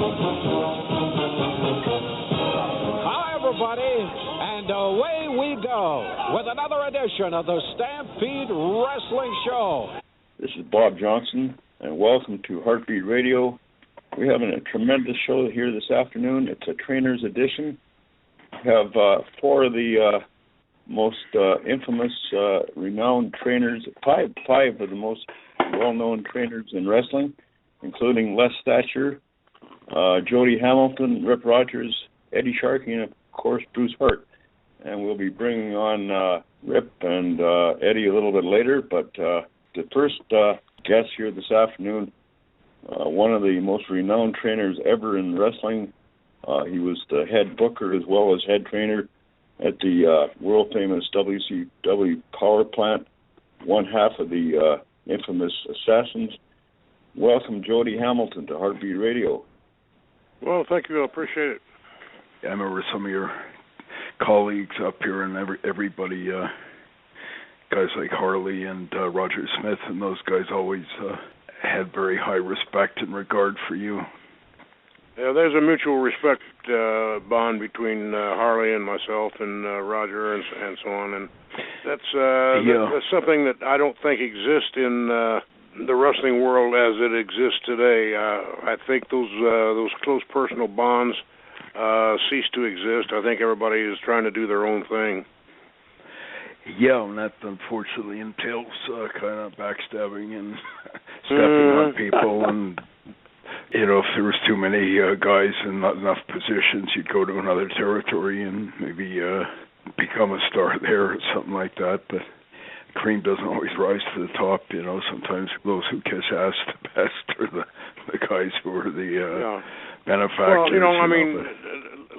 Hi, everybody, and away we go with another edition of the Stampede Wrestling Show. This is Bob Johnson, and welcome to Heartbeat Radio. We're having a tremendous show here this afternoon. It's a trainer's edition. We have four of the most infamous, renowned trainers, five of the most well-known trainers in wrestling, including Les Thatcher, Jody Hamilton, Rip Rogers, Eddie Sharkey, and, of course, Bruce Hart. And we'll be bringing on Rip and Eddie a little bit later, but the first guest here this afternoon, one of the most renowned trainers ever in wrestling. He was the head booker as well as head trainer at the world-famous WCW power plant, one half of the infamous Assassins. Welcome, Jody Hamilton, to Heartbeat Radio. Well, thank you. I appreciate it. Yeah, I remember some of your colleagues up here and everybody, guys like Harley and Roger Smith, and those guys always had very high respect and regard for you. Yeah, there's a mutual respect bond between Harley and myself and Roger and so on, and that's something that I don't think exists in the wrestling world as it exists today. I think those close personal bonds cease to exist. I think everybody is trying to do their own thing. Yeah, and that unfortunately entails kind of backstabbing and stepping on people. And, you know, if there was too many guys and not enough positions, you'd go to another territory and maybe become a star there or something like that. But cream doesn't always rise to the top, you know. Sometimes those who kiss ass the best are the guys who are the benefactors. Well, you know, I mean,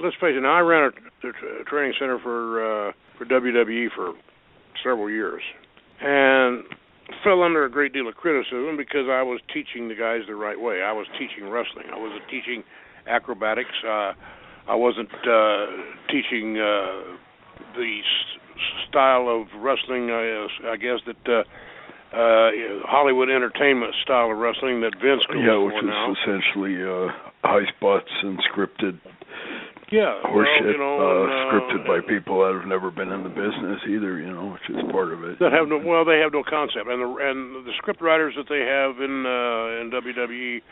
let's face it. Now, I ran a training center for WWE for several years, and fell under a great deal of criticism because I was teaching the guys the right way. I was teaching wrestling. I wasn't teaching acrobatics. I wasn't teaching the style of wrestling, I guess, that Hollywood entertainment style of wrestling that Vince goes for which now. Is essentially high spots and scripted. Yeah, horseshit, scripted by people that have never been in the business either, you know, which is part of it. They have no concept, and the script writers that they have in WWE,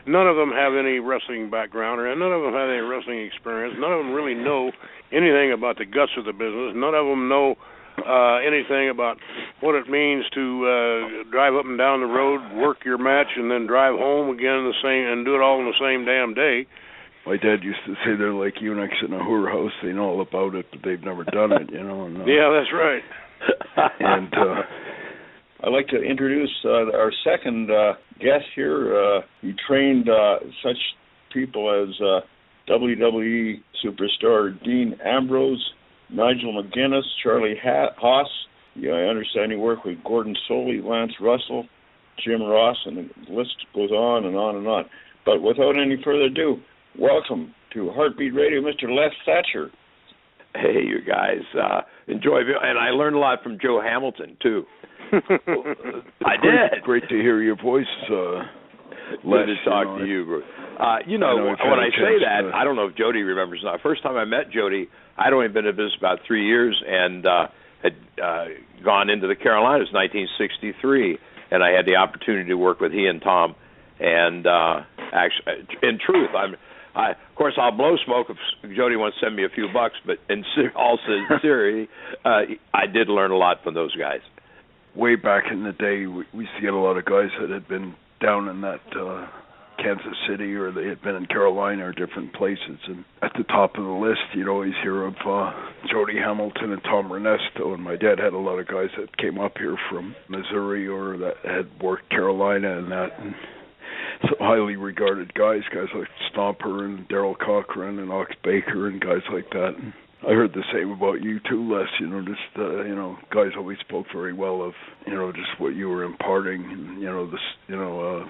none of them have any wrestling background, and none of them have any wrestling experience. None of them really know anything about the guts of the business. None of them know anything about what it means to drive up and down the road, work your match, and then drive home again and do it all in the same damn day. My dad used to say they're like eunuchs in a whore house. They know all about it, but they've never done it, you know. And, yeah, that's right. And I'd like to introduce our second guest here. He trained such people as WWE superstar Dean Ambrose, Nigel McGuinness, Charlie Haas. Yeah, I understand he worked with Gordon Soley, Lance Russell, Jim Ross, and the list goes on and on and on. But without any further ado, welcome to Heartbeat Radio, Mr. Les Thatcher. Hey, you guys. Enjoy. And I learned a lot from Joe Hamilton, too. I did. Great to hear your voice, Les. Good to talk to you, Bruce. You know, when I say that, I don't know if Jody remembers or not. First time I met Jody, I'd only been in business about 3 years and had gone into the Carolinas in 1963, and I had the opportunity to work with he and Tom. And actually, in truth, of course, I'll blow smoke if Jody wants to send me a few bucks, but in all sincerity, I did learn a lot from those guys. Way back in the day, we used to get a lot of guys that had been down in that Kansas City, or they had been in Carolina or different places. And at the top of the list, you'd always hear of Jody Hamilton and Tom Ernesto. And my dad had a lot of guys that came up here from Missouri or that had worked Carolina and that. And some highly regarded guys like Stomper and Daryl Cochran and Ox Baker and guys like that. And I heard the same about you too, Les. You know, just guys always spoke very well of, you know, just what you were imparting. And, you know,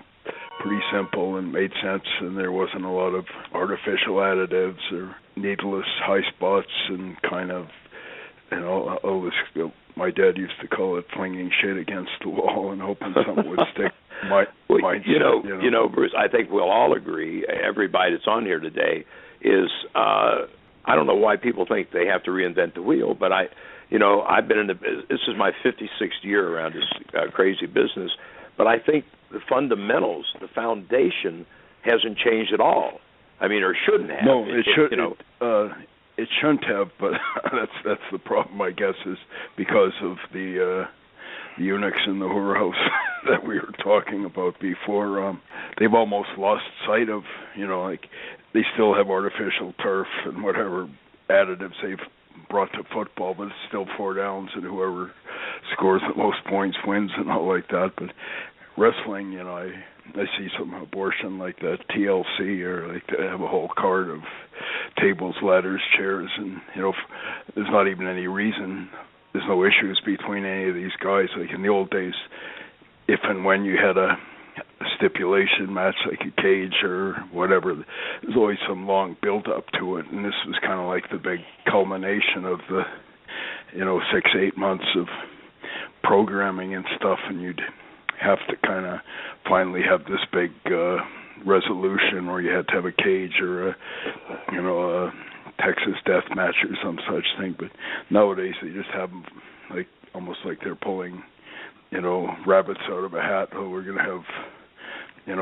pretty simple and made sense, and there wasn't a lot of artificial additives or needless high spots and kind of my dad used to call it flinging shit against the wall and hoping something would stick. Bruce, I think we'll all agree, everybody that's on here today, is I don't know why people think they have to reinvent the wheel, but I've been in this is my 56th year around this crazy business, but I think the fundamentals, the foundation hasn't changed at all. I mean, or shouldn't have. No, it shouldn't. It shouldn't have, but that's the problem, I guess, is because of the eunuchs in the whorehouse that we were talking about before. They've almost lost sight of, they still have artificial turf and whatever additives they've brought to football, but it's still 4 downs, and whoever scores the most points wins and all like that. But wrestling, I see some abortion like that TLC, or like they have a whole cart of tables, ladders, chairs, and there's not even any reason. There's no issues between any of these guys. Like in the old days, if and when you had a stipulation match, like a cage or whatever, there's always some long build up to it, and this was kind of like the big culmination of the 6-8 months of programming and stuff, and you'd have to kind of finally have this big resolution where you had to have a cage or a Texas death match or some such thing. But nowadays they just have them almost like they're pulling rabbits out of a hat. Oh, we're going to have 8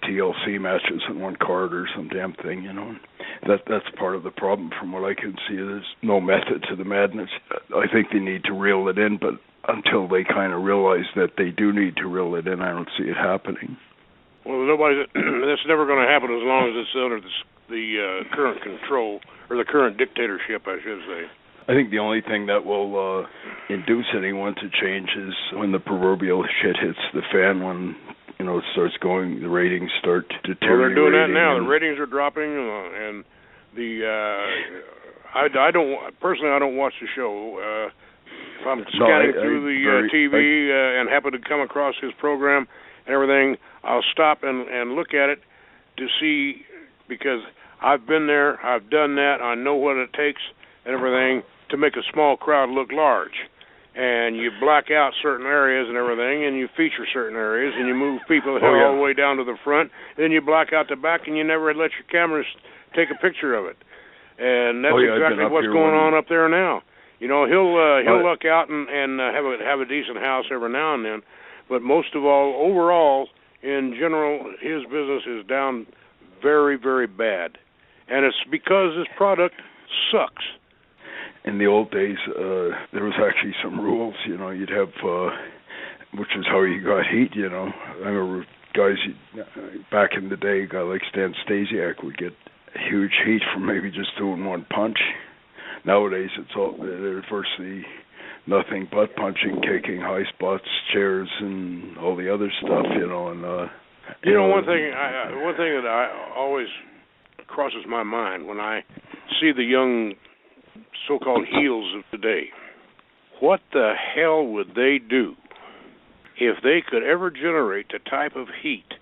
TLC matches in one card or some damn thing. That's part of the problem from what I can see. There's no method to the madness. I think they need to reel it in, but until they kind of realize that they do need to reel it in, I don't see it happening. Well, that's never going to happen as long as it's under the current control, or the current dictatorship, I should say. I think the only thing that will induce anyone to change is when the proverbial shit hits the fan, when it starts going, the ratings start deteriorating. Well, they're doing that now. The ratings are dropping, and I don't watch the show. If I'm scanning through the TV and happen to come across his program and everything, I'll stop and look at it to see, because I've been there, I've done that, I know what it takes and everything to make a small crowd look large. And you black out certain areas and everything, and you feature certain areas, and you move people all the way down to the front, then you black out the back, and you never let your cameras take a picture of it. And that's exactly what's going on up there now. He'll luck out and have a decent house every now and then, but most of all, overall, in general, his business is down very, very bad, and it's because this product sucks. In the old days, there was actually some rules. You'd have, which is how you got heat. I remember guys back in the day, a guy like Stan Stasiak would get huge heat from maybe just doing one punch. Nowadays, there's virtually nothing but punching, kicking, high spots, chairs, and all the other stuff. One thing that I always crosses my mind when I see the young so-called heels of today. What the hell would they do if they could ever generate the type of heat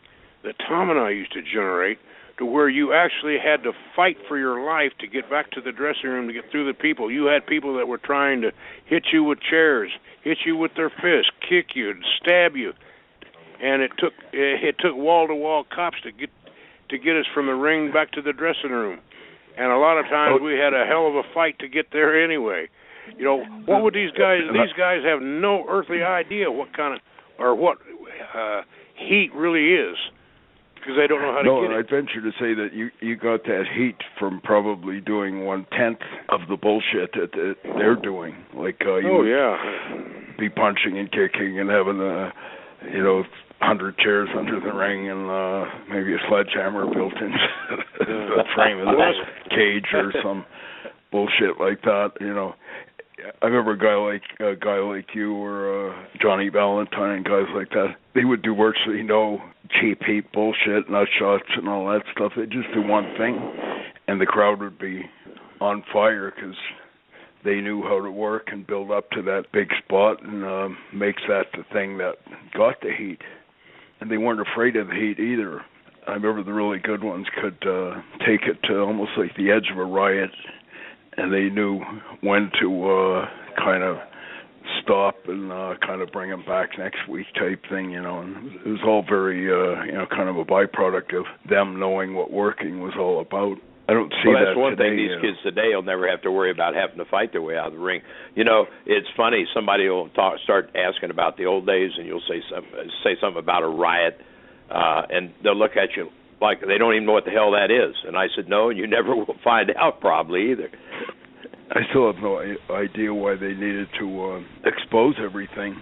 that Tom and I used to generate, to where you actually had to fight for your life to get back to the dressing room, to get through the people? You had people that were trying to hit you with chairs, hit you with their fists, kick you, stab you, and it took wall-to-wall cops to get us from the ring back to the dressing room. And a lot of times we had a hell of a fight to get there anyway. What would these guys? These guys have no earthly idea what kind of, or what heat really is, because they don't know how to get it. No, I'd venture to say that you got that heat from probably doing 1/10 of the bullshit that they're doing. Like be punching and kicking and having 100 chairs under the ring and maybe a sledgehammer built in the frame of the cage or some bullshit like that. I remember a guy like you or Johnny Valentine and guys like that. They would do virtually no cheap heat bullshit, nut shots and all that stuff. They'd just do one thing, and the crowd would be on fire because they knew how to work and build up to that big spot and makes that the thing that got the heat. And they weren't afraid of the heat either. I remember the really good ones could take it to almost like the edge of a riot and they knew when to kind of stop and kind of bring them back next week type thing, and it was all very, kind of a byproduct of them knowing what working was all about. I don't see that's that one today, thing. These kids today will never have to worry about having to fight their way out of the ring. It's funny. Somebody will start asking about the old days, and you'll say something about a riot, and they'll look at you like they don't even know what the hell that is. And I said, no, and you never will find out probably either. I still have no idea why they needed to expose everything.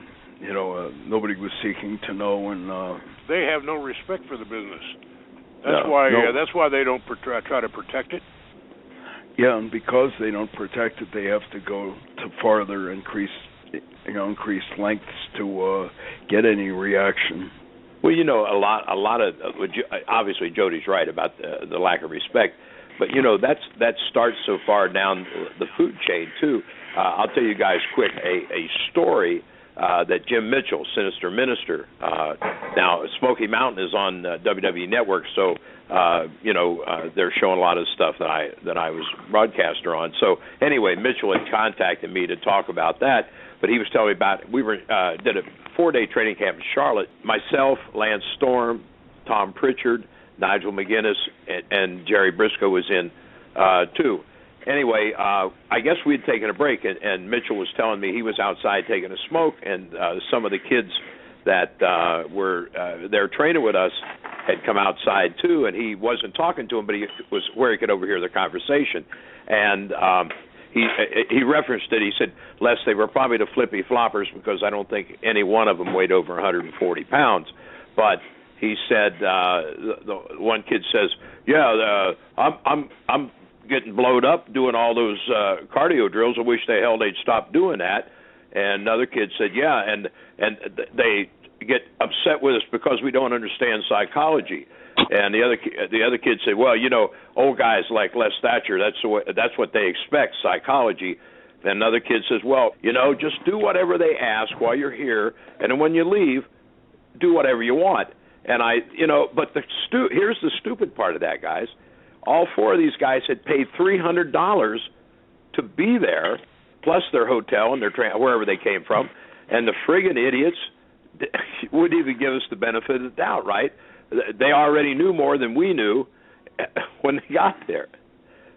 Nobody was seeking to know, and they have no respect for the business. That's why they don't try to protect it. Yeah, and because they don't protect it, they have to go to farther increased lengths to get any reaction. Well, a lot of obviously Jody's right about the lack of respect, but that starts so far down the food chain too. I'll tell you guys quick a story. That Jim Mitchell, Sinister Minister, now Smoky Mountain is on WWE Network, so they're showing a lot of stuff that I was broadcaster on. So anyway, Mitchell had contacted me to talk about that, but he was telling me about we did a 4-day training camp in Charlotte. Myself, Lance Storm, Tom Pritchard, Nigel McGuinness, and Jerry Briscoe was in too. Anyway, I guess we'd taken a break, and Mitchell was telling me he was outside taking a smoke, and some of the kids that were there training with us had come outside too, and he wasn't talking to them, but he was where he could overhear the conversation. And he referenced it. He said, Les, they were probably the flippy floppers because I don't think any one of them weighed over 140 pounds. But he said, the one kid says, yeah, I'm getting blowed up doing all those cardio drills. I wish the hell they'd stop doing that. And another kid said, yeah, and they get upset with us because we don't understand psychology. And the other kid said, well, old guys like Les Thatcher, that's what they expect, psychology. And another kid says, well, just do whatever they ask while you're here, and then when you leave, do whatever you want. And but here's the stupid part of that, guys. All 4 of these guys had paid $300 to be there, plus their hotel and their wherever they came from, and the friggin' idiots wouldn't even give us the benefit of the doubt, right? They already knew more than we knew when they got there.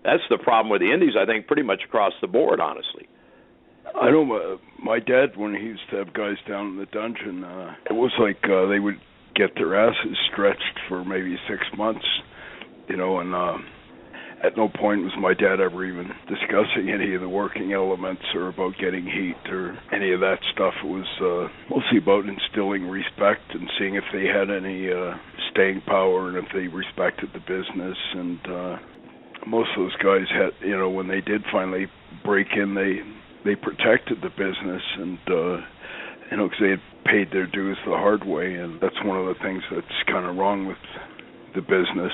That's the problem with the Indies, I think, pretty much across the board, honestly. I know my dad, when he used to have guys down in the dungeon, it was like they would get their asses stretched for maybe 6 months. And at no point was my dad ever even discussing any of the working elements or about getting heat or any of that stuff. It was mostly about instilling respect and seeing if they had any staying power and if they respected the business. And most of those guys had, when they did finally break in, they protected the business and, because they had paid their dues the hard way. And that's one of the things that's kind of wrong with the business.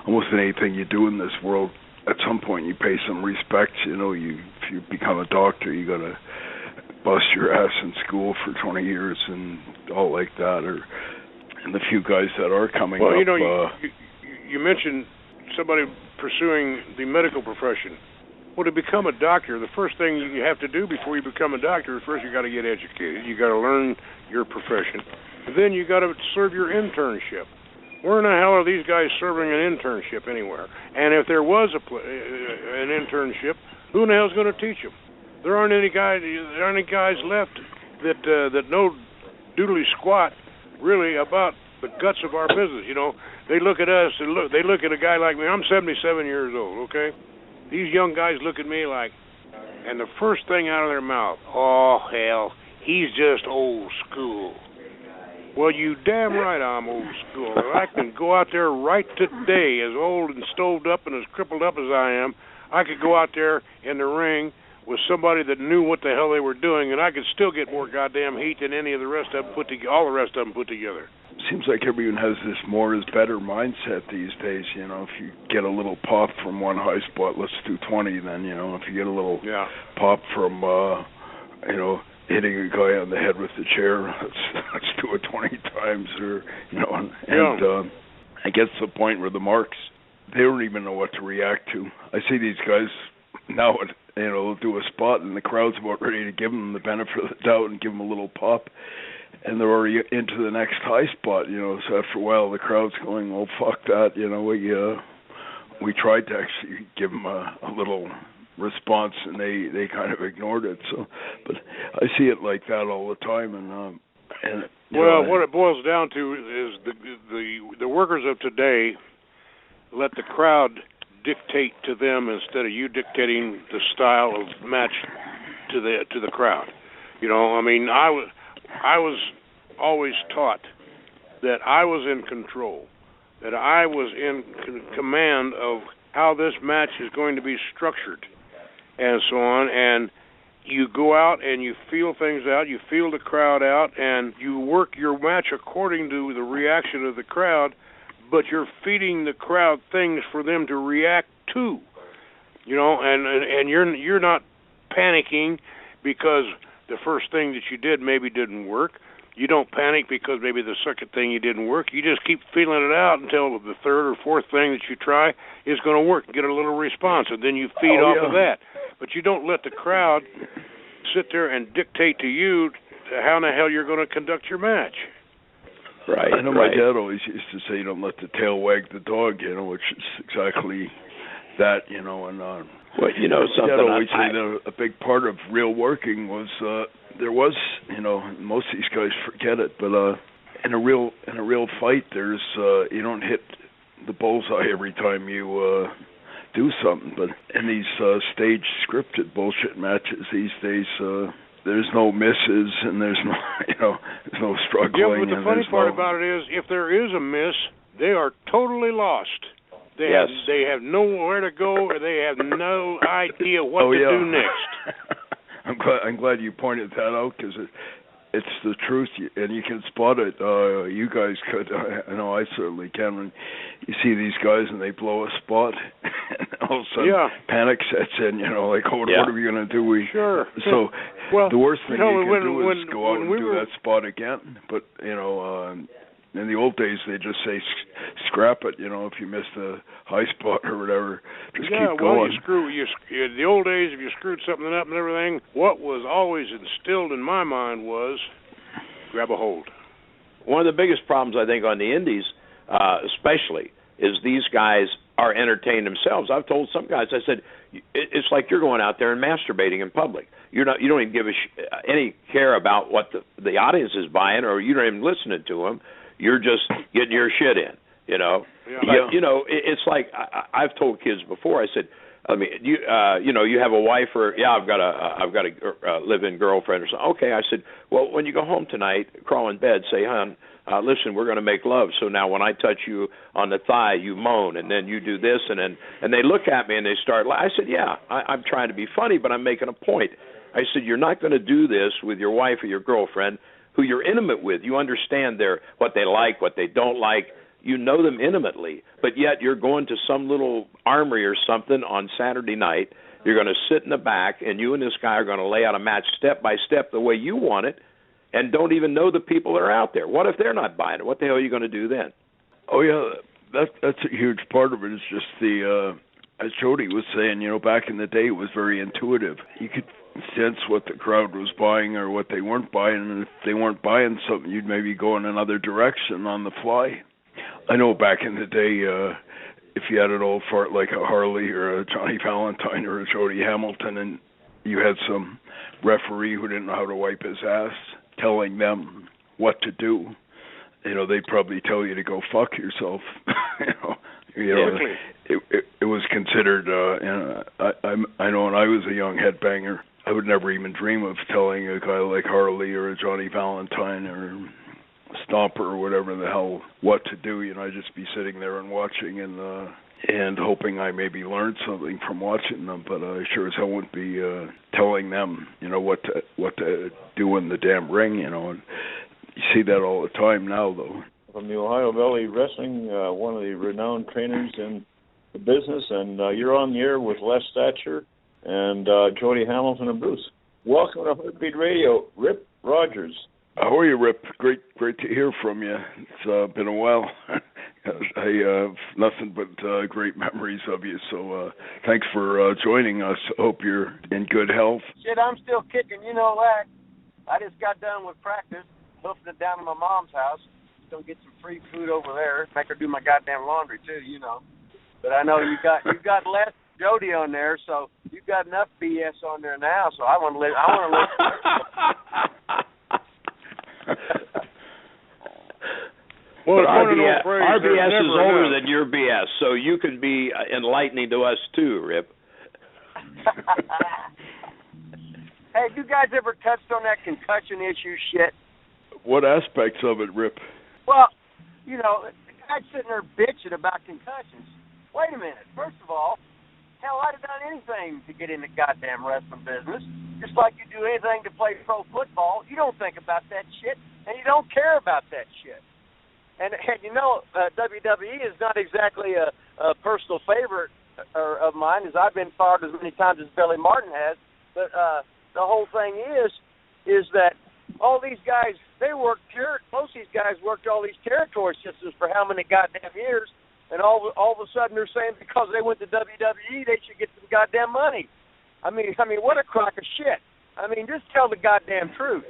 Almost anything you do in this world, at some point you pay some respect. If you become a doctor, you got to bust your ass in school for 20 years and all like that. And the few guys that are coming up. You mentioned somebody pursuing the medical profession. Well, to become a doctor, the first thing you have to do before you become a doctor is first you got to get educated. You got to learn your profession. And then you got to serve your internship. Where in the hell are these guys serving an internship anywhere? And if there was an internship, who in the hell is going to teach them? There aren't any guys left that know doodly squat really about the guts of our business. They look at us and they look at a guy like me. I'm 77 years old. Okay, these young guys look at me like, and the first thing out of their mouth, oh hell, he's just old school. Well, you damn right I'm old school. I can go out there right today, as old and stoved up and as crippled up as I am. I could go out there in the ring with somebody that knew what the hell they were doing, and I could still get more goddamn heat than any of the rest of them all the rest of them put together. Seems like everyone has this more is better mindset these days. If you get a little pop from one high spot, let's do 20 then. If you get a little pop from, hitting a guy on the head with the chair, let's do it 20 times, or I guess the point where the marks, they don't even know what to react to. I see these guys now they'll do a spot and the crowd's about ready to give them the benefit of the doubt and give them a little pop, and they're already into the next high spot. So after a while the crowd's going, oh fuck that. We tried to actually give them a little response and they kind of ignored it. So, but I see it like that all the time, and what it boils down to is the workers of today let the crowd dictate to them instead of you dictating the style of match to the crowd. I was always taught that I was in control, that I was in command of how this match is going to be structured, and so on. And you go out and you feel things out, you feel the crowd out, and you work your match according to the reaction of the crowd, but you're feeding the crowd things for them to react to, and you're not panicking because the first thing that you did maybe didn't work. You don't panic because maybe the second thing you didn't work. You just keep feeling it out until the third or fourth thing that you try is going to work, get a little response, and then you feed off of that. But you don't let the crowd sit there and dictate to you how in the hell you're going to conduct your match. Right. I know my dad always used to say, don't let the tail wag the dog, which is exactly that, and something. Dad always say that a big part of real working was there was, most of these guys forget it, but in a real fight, there's you don't hit the bullseye every time you do something. But in these staged scripted bullshit matches these days, there's no misses and there's no there's no struggling. Yeah, but the funny part about it is, if there is a miss, they are totally lost. They have nowhere to go, or they have no idea what to do next. I'm glad you pointed that out, because it's the truth, and you can spot it. You guys could. I know I certainly can. When you see these guys and they blow a spot, and all of a sudden panic sets in. What are we going to do? Sure. So the worst thing you can do is go out and do that spot again. But in the old days, they just say scrap it. If you missed a high spot or whatever, just keep going. In the old days, if you screwed something up and everything, what was always instilled in my mind was grab a hold. One of the biggest problems, I think, on the indies, especially, is these guys are entertaining themselves. I've told some guys, I said, it's like you're going out there and masturbating in public. You don't even give any care about what the audience is buying, or you're not even listening to them. You're just getting your shit in, Yeah. It's like I've told kids before. I said, you have a wife, or I've got a live-in girlfriend or something. Okay, I said, well, when you go home tonight, crawl in bed, say, hon, listen, we're going to make love. So now when I touch you on the thigh, you moan, and then you do this, and they look at me and they start. I said, I'm trying to be funny, but I'm making a point. I said, you're not going to do this with your wife or your girlfriend, who you're intimate with. You understand what they like, what they don't like. You know them intimately, but yet you're going to some little armory or something on Saturday night. You're going to sit in the back, and you and this guy are going to lay out a match step by step the way you want it, and don't even know the people that are out there. What if they're not buying it? What the hell are you going to do then? Oh, yeah, that's a huge part of it. It's just as Jody was saying, back in the day, it was very intuitive. You could sense what the crowd was buying or what they weren't buying, and if they weren't buying something, you'd maybe go in another direction on the fly. I know back in the day, if you had an old fart like a Harley or a Johnny Valentine or a Jody Hamilton, and you had some referee who didn't know how to wipe his ass telling them what to do, they'd probably tell you to go fuck yourself. It was considered, I know when I was a young headbanger, I would never even dream of telling a guy like Harley or a Johnny Valentine or Stomper or whatever the hell what to do. I'd just be sitting there and watching and hoping I maybe learned something from watching them, but I sure as hell wouldn't be telling them, what to do in the damn ring, and you see that all the time now, though. From the Ohio Valley Wrestling, one of the renowned trainers in the business, and you're on the air with Les Thatcher and Jody Hamilton and Bruce. Welcome to Heartbeat Radio, Rip Rogers. How are you, Rip? Great to hear from you. It's been a while. I have nothing but great memories of you. So thanks for joining us. Hope you're in good health. Shit, I'm still kicking. You know that. I just got done with practice, hoofing it down to my mom's house. Gonna get some free food over there. Make her do my goddamn laundry too. You know. But I know you got less Jody on there, so you got enough BS on there now. So I want to listen. Well, our BS is older than your BS, so you can be enlightening to us too, Rip. Hey, you guys ever touched on that concussion issue shit? What aspects of it, Rip? Well, you know, the guy's sitting there bitching about concussions. Wait a minute. First of all, hell, I'd have done anything to get in the goddamn wrestling business. Just like you do anything to play pro football. You don't think about that shit, and you don't care about that shit. And you know, WWE is not exactly a personal favorite of mine, as I've been fired as many times as Billy Martin has. But the whole thing is that all these guys, most of these guys worked all these territory systems for how many goddamn years, and all of a sudden they're saying because they went to WWE they should get some goddamn money. I mean, what a crock of shit. I mean, just tell the goddamn truth.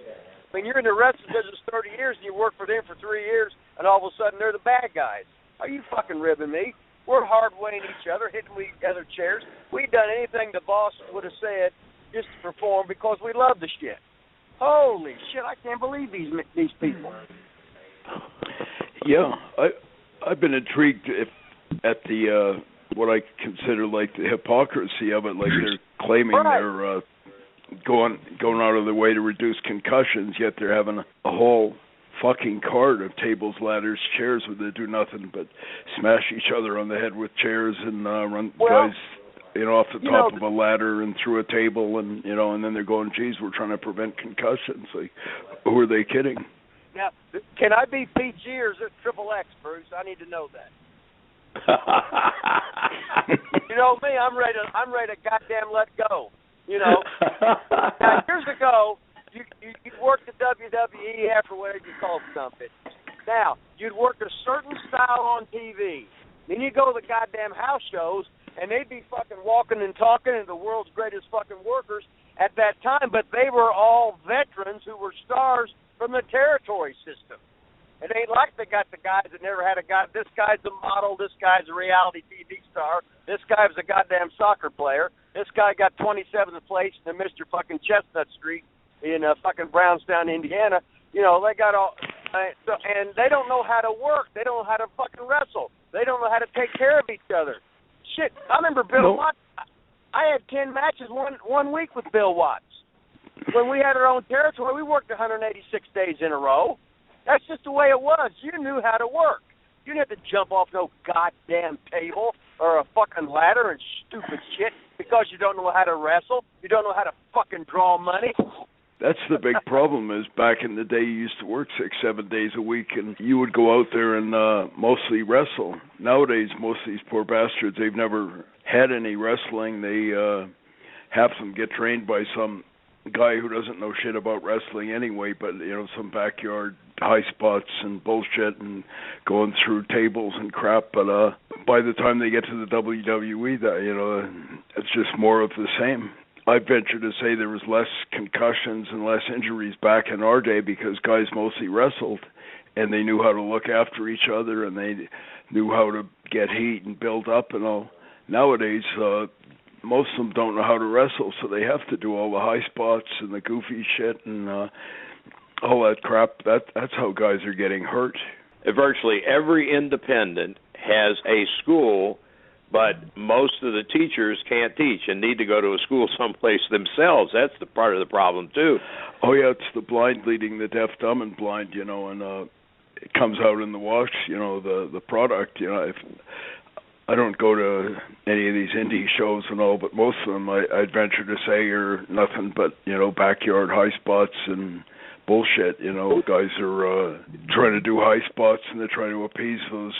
I mean, you're in the wrestling business 30 years and you work for them for 3 years, and all of a sudden they're the bad guys. Are you fucking ribbing me? We're hard-weighing each other, hitting each other chairs. We've done anything the boss would have said just to perform because we love the shit. Holy shit, I can't believe these people. Yeah, I've been intrigued at the what I consider like the hypocrisy of it, like they're claiming they're going out of their way to reduce concussions, yet they're having a whole fucking cart of tables, ladders, chairs where they do nothing but smash each other on the head with chairs and run guys, off the top of a ladder and through a table, and and then they're going, geez, we're trying to prevent concussions. Like, who are they kidding? Now, can I be PG or is it XXX, Bruce? I need to know that. You know me, I'm ready to goddamn let go. Now, years ago, you worked at WWE after whatever you call something. Now, you'd work a certain style on TV. Then you go to the goddamn house shows, and they'd be fucking walking and talking and the world's greatest fucking workers at that time, but they were all veterans who were stars from the territory system. It ain't like they got the guys that never had a guy. This guy's a model. This guy's a reality TV star. This guy was a goddamn soccer player. This guy got 27th place in Mr. fucking Chestnut Street in fucking Brownstown, Indiana. They got all, and they don't know how to work. They don't know how to fucking wrestle. They don't know how to take care of each other. Shit, I remember Bill Watts. I had 10 matches one week with Bill Watts. When we had our own territory, we worked 186 days in a row. That's just the way it was. You knew how to work. You didn't have to jump off no goddamn table or a fucking ladder and stupid shit because you don't know how to wrestle. You don't know how to fucking draw money. That's the big problem is back in the day you used to work 6-7 days a week and you would go out there and mostly wrestle. Nowadays, most of these poor bastards, they've never had any wrestling. They have them get trained by some guy who doesn't know shit about wrestling anyway, but some backyard high spots and bullshit and going through tables and crap. But by the time they get to the WWE, it's just more of the same. I venture to say there was less concussions and less injuries back in our day because guys mostly wrestled and they knew how to look after each other and they knew how to get heat and build up and all. Nowadays, most of them don't know how to wrestle, so they have to do all the high spots and the goofy shit and all that crap. That's how guys are getting hurt. Virtually every independent has a school, but most of the teachers can't teach and need to go to a school someplace themselves. That's the part of the problem, too. Oh, yeah, it's the blind leading the deaf, dumb, and blind, and it comes out in the wash, the product, if I don't go to any of these indie shows and all, but most of them, I'd venture to say, are nothing but, backyard high spots and bullshit. Guys are trying to do high spots and they're trying to appease those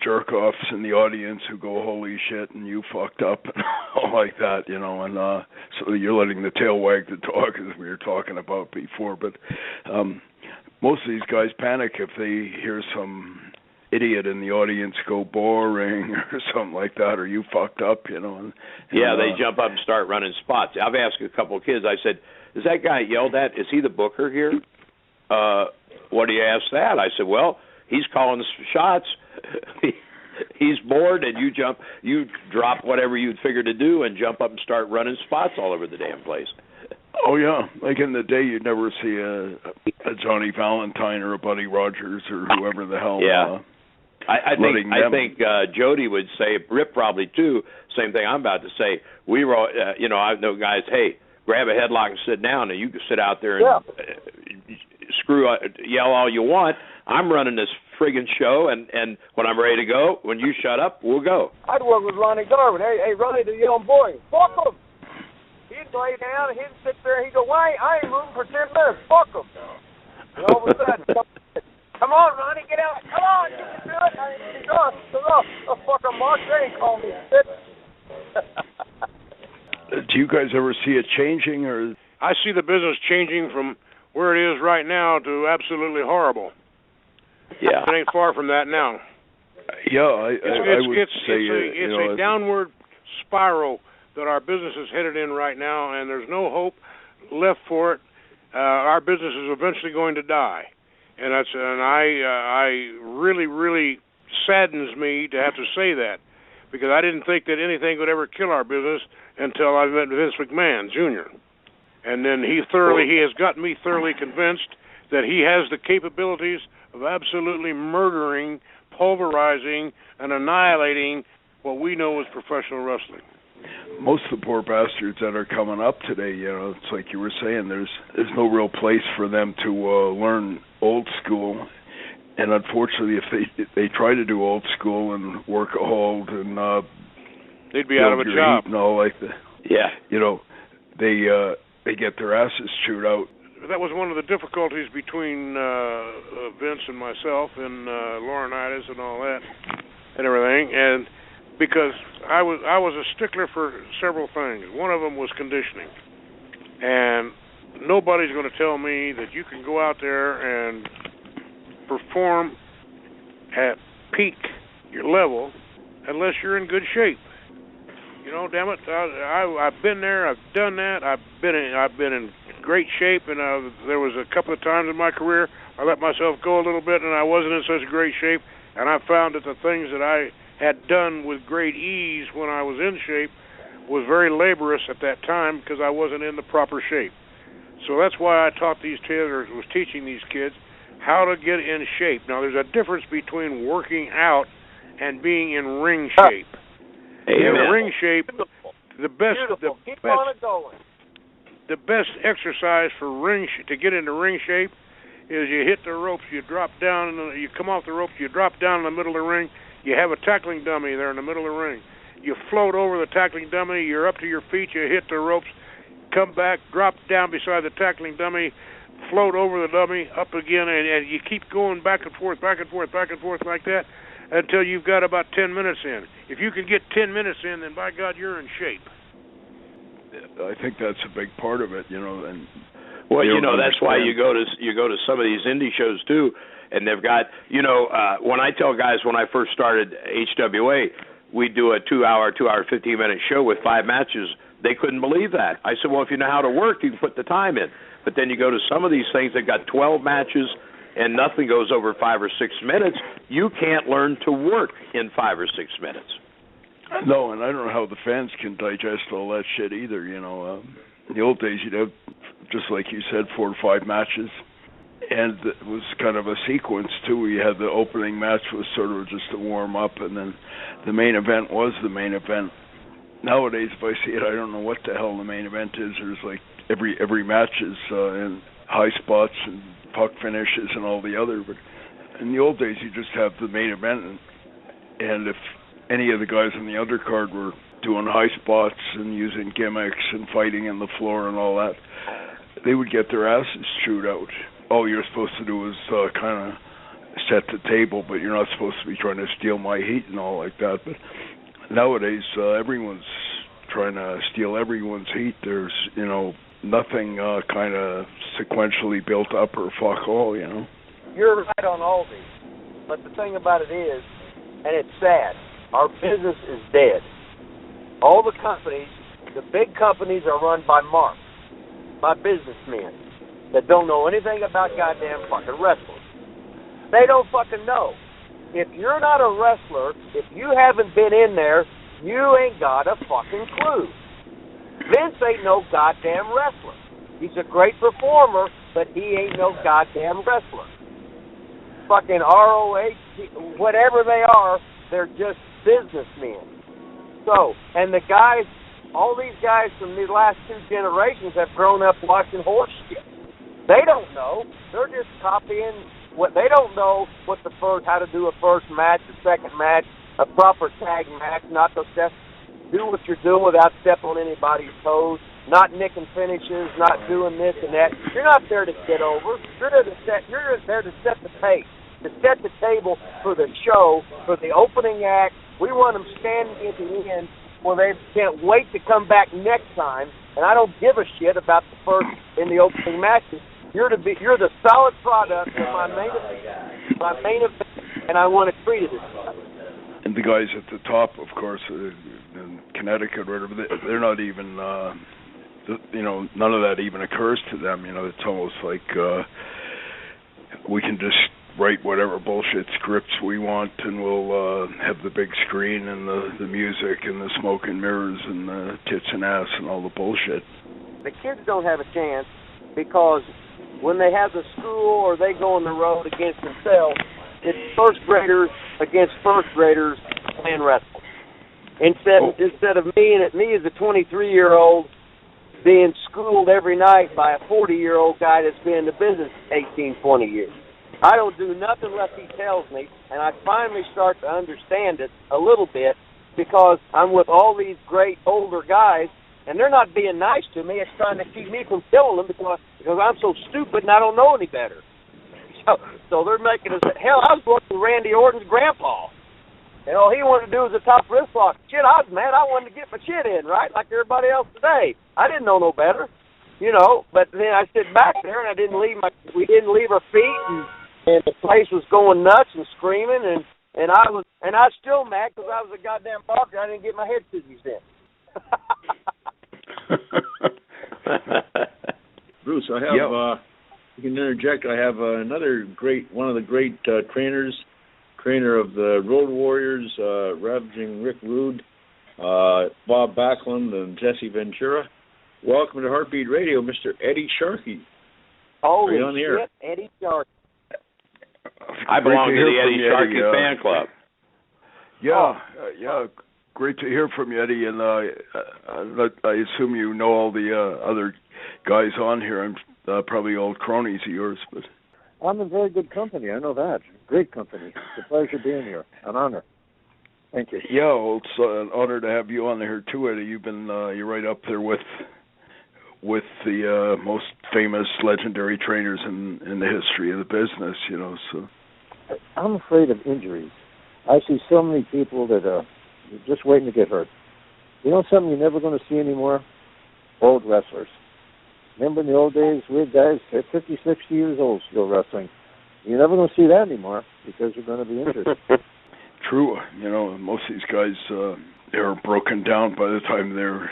jerk-offs in the audience who go, holy shit, and you fucked up, and all like that, and so you're letting the tail wag the dog, as we were talking about before, but most of these guys panic if they hear some idiot in the audience go boring or something like that, or you fucked up, you know. And they jump up and start running spots. I've asked a couple of kids, I said, is that guy yelled at, is he the booker here? What do you ask that? I said, well, he's calling shots. He's bored, and you drop whatever you'd figure to do and jump up and start running spots all over the damn place. Oh, yeah. Like in the day, you'd never see a Johnny Valentine or a Buddy Rogers or whoever the hell. Yeah. I think Jody would say, Rip probably too, same thing I'm about to say. We were, I know guys, hey, grab a headlock and sit down, and you can sit out there and yell all you want. I'm running this friggin' show, and when I'm ready to go, when you shut up, we'll go. I'd work with Ronnie Garvin. Hey, Ronnie, the young boy, fuck him. He'd lay down, and he'd sit there, and he'd go, I ain't moving for 10 minutes, fuck him. And all of a sudden, come on, Ronnie, get out. Come on, you can do it. He's off. Oh, fuck him, Mark, they ain't calling me shit. Do you guys ever see it changing? Or I see the business changing from where it is right now to absolutely horrible. Yeah. It ain't far from that now. Yeah, I would say it's a downward spiral that our business is headed in right now, and there's no hope left for it. Our business is eventually going to die, and I really, really saddens me to have to say that, because I didn't think that anything would ever kill our business until I met Vince McMahon Jr. And then he has gotten me thoroughly convinced that he has the capabilities of absolutely murdering, pulverizing, and annihilating what we know as professional wrestling. Most of the poor bastards that are coming up today, it's like you were saying, there's no real place for them to learn old school. And unfortunately, if they try to do old school and work a hold and they'd be out of a job and all like that. Yeah, they get their asses chewed out. That was one of the difficulties between Vince and myself and Laurinaitis and all that and everything, and because I was a stickler for several things. One of them was conditioning, and nobody's going to tell me that you can go out there and perform at peak your level unless you're in good shape. Damn it, I've been there, I've done that, I've been in great shape, and there was a couple of times in my career I let myself go a little bit and I wasn't in such great shape, and I found that the things that I had done with great ease when I was in shape was very laborious at that time because I wasn't in the proper shape. So that's why I was teaching these kids how to get in shape. Now, there's a difference between working out and being in ring shape. In ring shape, the best exercise for to get into ring shape is you hit the ropes, you drop down, and you come off the ropes, you drop down in the middle of the ring. You have a tackling dummy there in the middle of the ring. You float over the tackling dummy, you're up to your feet, you hit the ropes, come back, drop down beside the tackling dummy, float over the dummy, up again, and you keep going back and forth like that until you've got about 10 minutes in. If you can get 10 minutes in, then by God, you're in shape. I think that's a big part of it, and that's why you go to some of these indie shows too, and they've got, when I tell guys when I first started HWA, we'd do a 2-hour, 15-minute show with 5 matches. They couldn't believe that. I said, well, if you know how to work, you can put the time in. But then you go to some of these things that got 12 matches and nothing goes over 5 or 6 minutes. You can't learn to work in 5 or 6 minutes. No, and I don't know how the fans can digest all that shit either. In the old days, you'd have, just like you said, 4 or 5 matches. And it was kind of a sequence, too. You had the opening match was sort of just a warm-up, and then the main event was the main event. Nowadays, if I see it, I don't know what the hell the main event is. There's like every match is in high spots and puck finishes and all the other. But in the old days, you just have the main event, and if any of the guys on the undercard were doing high spots and using gimmicks and fighting in the floor and all that, they would get their asses chewed out. All you're supposed to do is kind of set the table, but you're not supposed to be trying to steal my heat and all like that. But nowadays, everyone's trying to steal everyone's heat. There's, nothing kind of sequentially built up or fuck all, You're right on all these. But the thing about it is, and it's sad, our business is dead. All the companies, the big companies are run by marks, by businessmen that don't know anything about goddamn fucking wrestlers. They don't fucking know. If you're not a wrestler, if you haven't been in there, you ain't got a fucking clue. Vince ain't no goddamn wrestler. He's a great performer, but he ain't no goddamn wrestler. Fucking ROH, whatever they are, they're just businessmen. So, and the guys, all these guys from the last 2 generations have grown up watching horse shit. They don't know. They're just copying what they don't know. How to do a first match, a second match, a proper tag match, not to do what you're doing without stepping on anybody's toes, not nicking finishes, not doing this and that. You're not there to get over. You're there to set the pace, to set the table for the show, for the opening act. We want them standing at the end where they can't wait to come back next time. And I don't give a shit about the first in the opening matches. You're the solid product of my main event, and I want to treat it as such. And the guys at the top, of course, in Connecticut or whatever, they're not even, none of that even occurs to them. It's almost like we can just write whatever bullshit scripts we want, and we'll have the big screen and the music and the smoke and mirrors and the tits and ass and all the bullshit. The kids don't have a chance because when they have the school or they go on the road against themselves, it's first graders against first graders playing wrestling. Instead of me as a 23-year-old being schooled every night by a 40-year-old guy that's been in the business 18, 20 years. I don't do nothing unless he tells me, and I finally start to understand it a little bit because I'm with all these great older guys, and they're not being nice to me. It's trying to keep me from killing them because I'm so stupid and I don't know any better. So they're making us, hell, I was working with Randy Orton's grandpa. And all he wanted to do was a top wrist lock. Shit, I was mad. I wanted to get my shit in, right, like everybody else today. I didn't know no better, But then I sit back there and we didn't leave our feet, and the place was going nuts and screaming, and I was still mad because I was a goddamn boxer. I didn't get my head scissors in. Bruce, I have. You can interject. I have one of the great trainer of the Road Warriors, Ravaging Rick Rude, Bob Backlund, and Jesse Ventura. Welcome to Heartbeat Radio, Mr. Eddie Sharkey. Oh, shit, Eddie Sharkey. I belong to the Eddie Sharkey fan club. Yeah, great to hear from you, Eddie. And I assume you know all the other guys on here. I'm probably old cronies of yours, but I'm in very good company. I know that. Great company. It's a pleasure being here. An honor. Thank you. Yeah, well, it's an honor to have you on here too, Eddie. You're right up there with the most famous, legendary trainers in the history of the business. So I'm afraid of injuries. I see so many people that are just waiting to get hurt. Something you're never going to see anymore? Old wrestlers. Remember in the old days, we had guys at 50, 60 years old still wrestling. You're never going to see that anymore because you're going to be injured. True. Most of these guys, they're broken down by the time they're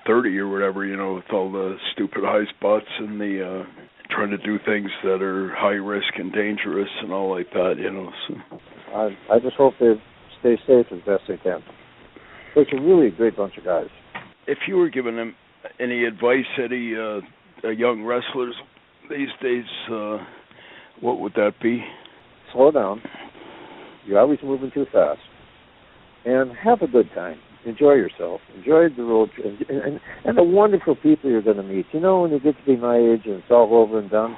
30 or whatever, with all the stupid high spots and the trying to do things that are high risk and dangerous and all like that, So. I just hope they stay safe as best they can. It's a really great bunch of guys. If you were giving them any advice, Eddie, young wrestlers these days, what would that be? Slow down. You're always moving too fast. And have a good time. Enjoy yourself. Enjoy the road and the wonderful people you're going to meet. When you get to be my age and it's all over and done,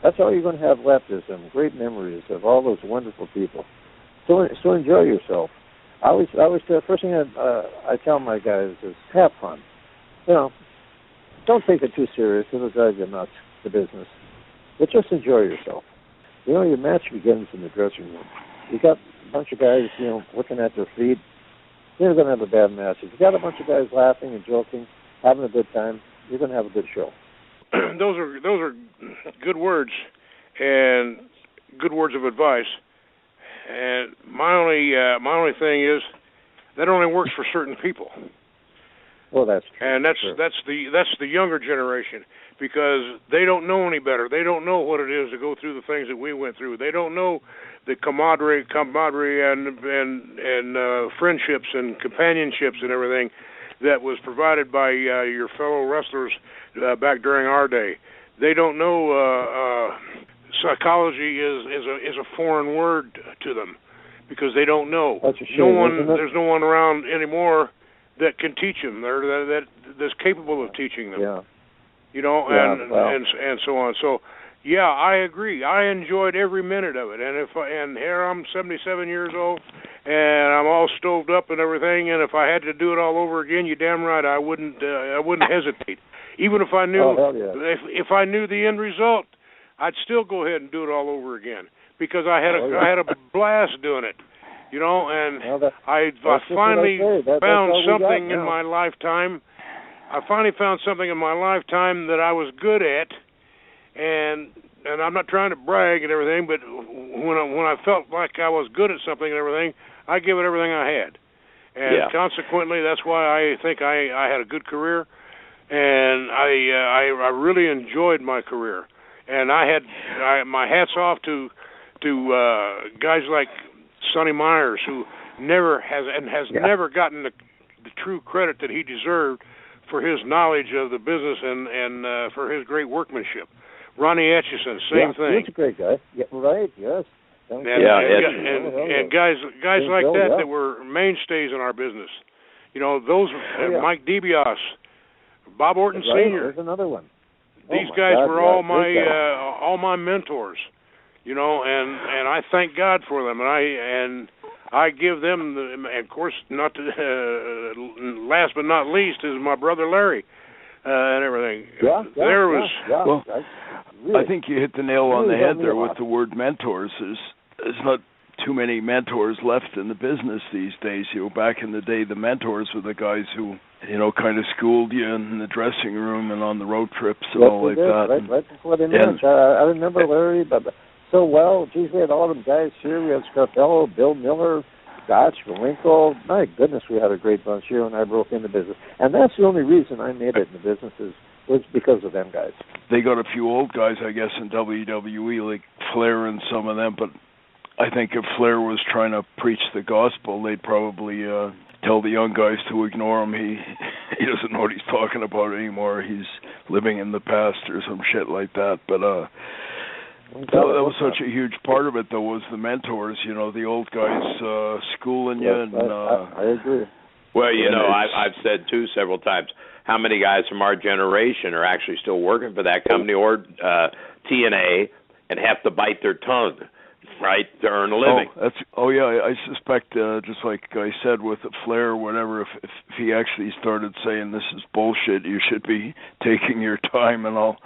that's all you're going to have left is some great memories of all those wonderful people. So enjoy yourself. I always first thing I tell my guys is have fun. Don't take it too serious. It'll drive you nuts, the business. But just enjoy yourself. Your match begins in the dressing room. You got a bunch of guys, looking at their feet. You're going to have a bad match. If you got a bunch of guys laughing and joking, having a good time, you're going to have a good show. Those are good words and good words of advice. And my only thing is that only works for certain people. Well, that's true. And that's the younger generation, because they don't know any better. They don't know what it is to go through the things that we went through. They don't know the camaraderie and friendships and companionships and everything that was provided by your fellow wrestlers back during our day. They don't know psychology is a foreign word to them, because they don't know. That's a shame, There's no one around anymore that can teach them, that's capable of teaching them. Yeah. You know, and so on. So, yeah, I agree. I enjoyed every minute of it. And here I'm 77 years old, and I'm all stoved up and everything. And if I had to do it all over again, you're damn right, I wouldn't hesitate. Even if I knew if I knew the end result, I'd still go ahead and do it all over again, because I had a blast doing it. You know, and I finally found something in my lifetime. I finally found something in my lifetime that I was good at, and I'm not trying to brag and everything, but when I felt like I was good at something and everything, I give it everything I had, and consequently, that's why I think I had a good career, and I really enjoyed my career, and my hats off to guys like Sonny Myers, who never gotten the true credit that he deserved for his knowledge of the business and for his great workmanship. Ronnie Etchison, same thing. He's a great guy. Yeah, right, yes. And guys like that were mainstays in our business. You know, those Mike DiBiase, Bob Orton Sr. There's another one. These guys were all my mentors. You know, and I thank God for them, and I give them and of course, not to, last but not least is my brother Larry, and everything. Well, I think you hit the nail on the head there with the word mentors. There's not too many mentors left in the business these days. You know, back in the day, the mentors were the guys who, you know, kind of schooled you in the dressing room and on the road trips and all like that. Right before the match. I remember Larry, but so well. Geez, we had all them guys here. We had Scarpello, Bill Miller, Gotch, Malenko. My goodness, we had a great bunch here when I broke into business. And that's the only reason I made it in the business was because of them guys. They got a few old guys, I guess, in WWE, like Flair and some of them. But I think if Flair was trying to preach the gospel, they'd probably tell the young guys to ignore him. He doesn't know what he's talking about anymore. He's living in the past or some shit like that. But that was such a huge part of it, though, was the mentors, you know, the old guys schooling you. And I agree. Well, you know, I've said, too, several times, how many guys from our generation are actually still working for that company or TNA and have to bite their tongue, right, to earn a living. I suspect, just like I said with Flair or whatever, if he actually started saying this is bullshit, you should be taking your time and all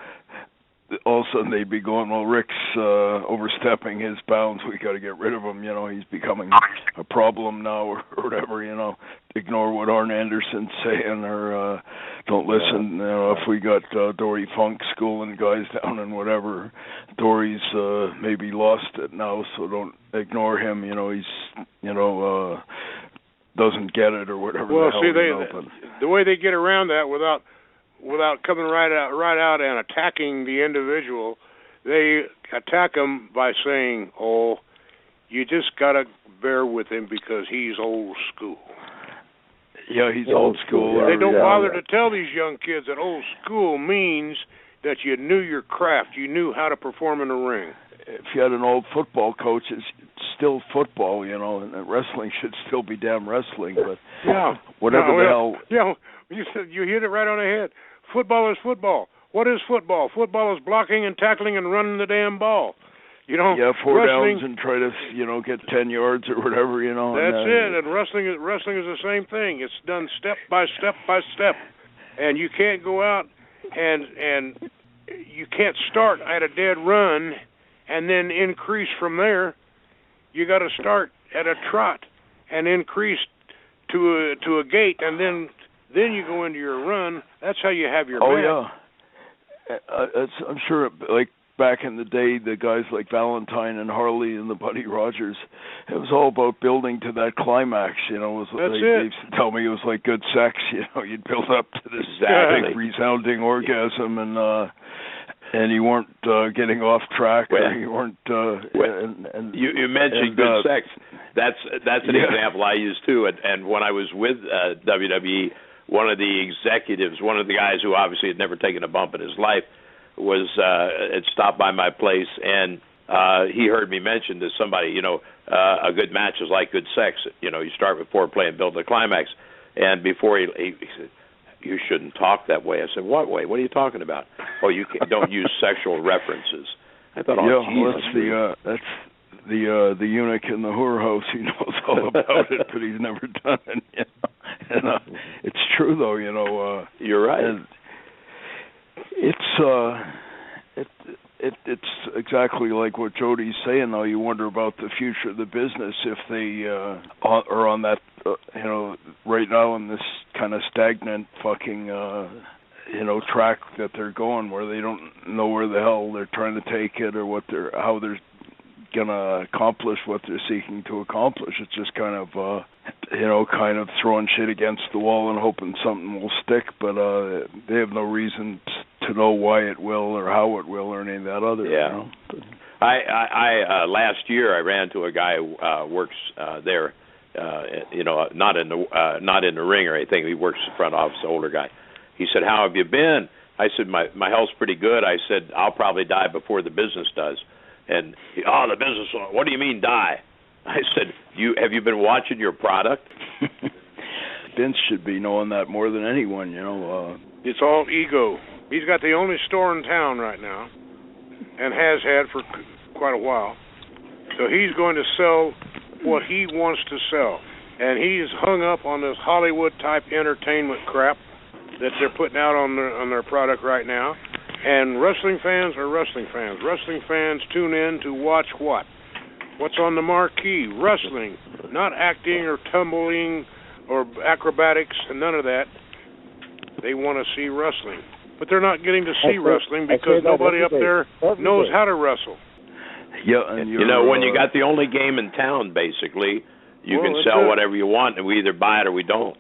of a sudden they'd be going, well, Rick's overstepping his bounds. We got to get rid of him. You know, he's becoming a problem now or whatever, you know. Ignore what Arn Anderson's saying or don't listen. You know, if we got Dory Funk schooling guys down and whatever, Dory's maybe lost it now, so don't ignore him. You know, he's, you know, doesn't get it or whatever. Well, the way they get around that without coming right out and attacking the individual, they attack him by saying, "Oh, you just gotta bear with him because he's old school." Yeah, he's old school. They don't bother to tell these young kids that old school means that you knew your craft, you knew how to perform in the ring. If you had an old football coach, it's still football, you know, and wrestling should still be damn wrestling. But whatever the hell. Yeah, you hit it right on the head. Football is football. What is football? Football is blocking and tackling and running the damn ball. You know, 4 downs and try to, you know, get 10 yards or whatever, you know. That's it. And wrestling is the same thing. It's done step by step by step, and you can't go out and you can't start at a dead run and then increase from there. You got to start at a trot and increase to a gait, and then you go into your run. That's how you have your match. Yeah. I'm sure, like back in the day, the guys like Valentine and Harley and the Buddy Rogers, it was all about building to that climax. You know, they used to tell me it was like good sex. You know, you'd build up to this big resounding orgasm, and you weren't getting off track, or you weren't. You mentioned good sex. That's an example I use too. And when I was with WWE, one of the executives, one of the guys who obviously had never taken a bump in his life, had stopped by my place, and he heard me mention to somebody, you know, a good match is like good sex. You know, you start with foreplay and build the climax. And before he said, "You shouldn't talk that way." I said, "What way? What are you talking about?" "Oh, you don't use sexual references." I thought, that's the eunuch in the whorehouse. He knows all about it, but he's never done it. You know? And it's true, though. You know, you're right. And it's exactly like what Jody's saying, though. You wonder about the future of the business if they are on that, you know, right now in this kind of stagnant fucking, you know, track that they're going, where they don't know where the hell they're trying to take it, or how they're gonna accomplish what they're seeking to accomplish. It's just kind of, you know, kind of throwing shit against the wall and hoping something will stick, but they have no reason to know why it will or how it will or any of that other. Yeah. You know? I last year I ran to a guy who works there, you know, not in the ring or anything. He works the front office, older guy. He said, "How have you been?" I said, my health's pretty good. I said, "I'll probably die before the business does." And the business, what do you mean die? I said, have you been watching your product? Vince should be knowing that more than anyone, you know. It's all ego. He's got the only store in town right now, and has had for quite a while. So he's going to sell what he wants to sell. And he's hung up on this Hollywood-type entertainment crap that they're putting out on their product right now. And wrestling fans are wrestling fans. Wrestling fans tune in to watch what? What's on the marquee? Wrestling, not acting or tumbling or acrobatics and none of that. They want to see wrestling. But they're not getting to see wrestling because nobody up there knows how to wrestle. Yeah, and you know, when you got the only game in town, basically, you can sell whatever you want, and we either buy it or we don't.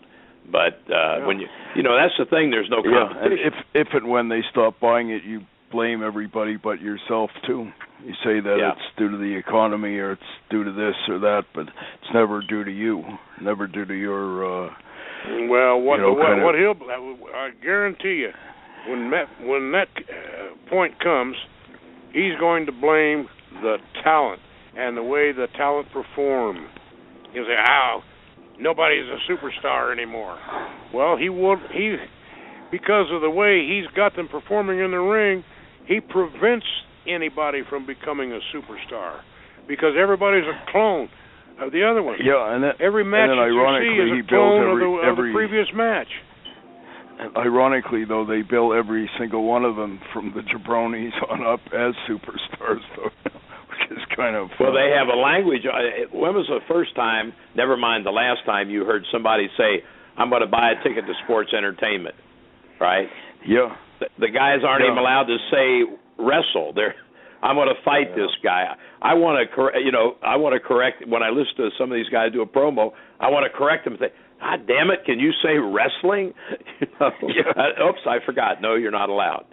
But when you know, that's the thing. There's no competition. And if and when they stop buying it, you blame everybody but yourself too. You say that it's due to the economy or it's due to this or that, but it's never due to you. Never due to your. I guarantee you, when that point comes, he's going to blame the talent and the way the talent perform. He'll say, "Ow, nobody's a superstar anymore." Well, because of the way he's got them performing in the ring, he prevents anybody from becoming a superstar because everybody's a clone of the other one. Yeah, and every match that you see is a clone of the previous match. And ironically, though, they bill every single one of them from the jabronis on up as superstars, though. Which is kind of well, they have a language. When was the first time, never mind the last time, you heard somebody say, "I'm going to buy a ticket to sports entertainment," right? Yeah. The guys aren't even allowed to say wrestle. I'm going to fight this guy. I want to correct when I listen to some of these guys do a promo. I want to correct them and say, "God damn it, can you say wrestling?" You know? Oops, I forgot. No, you're not allowed.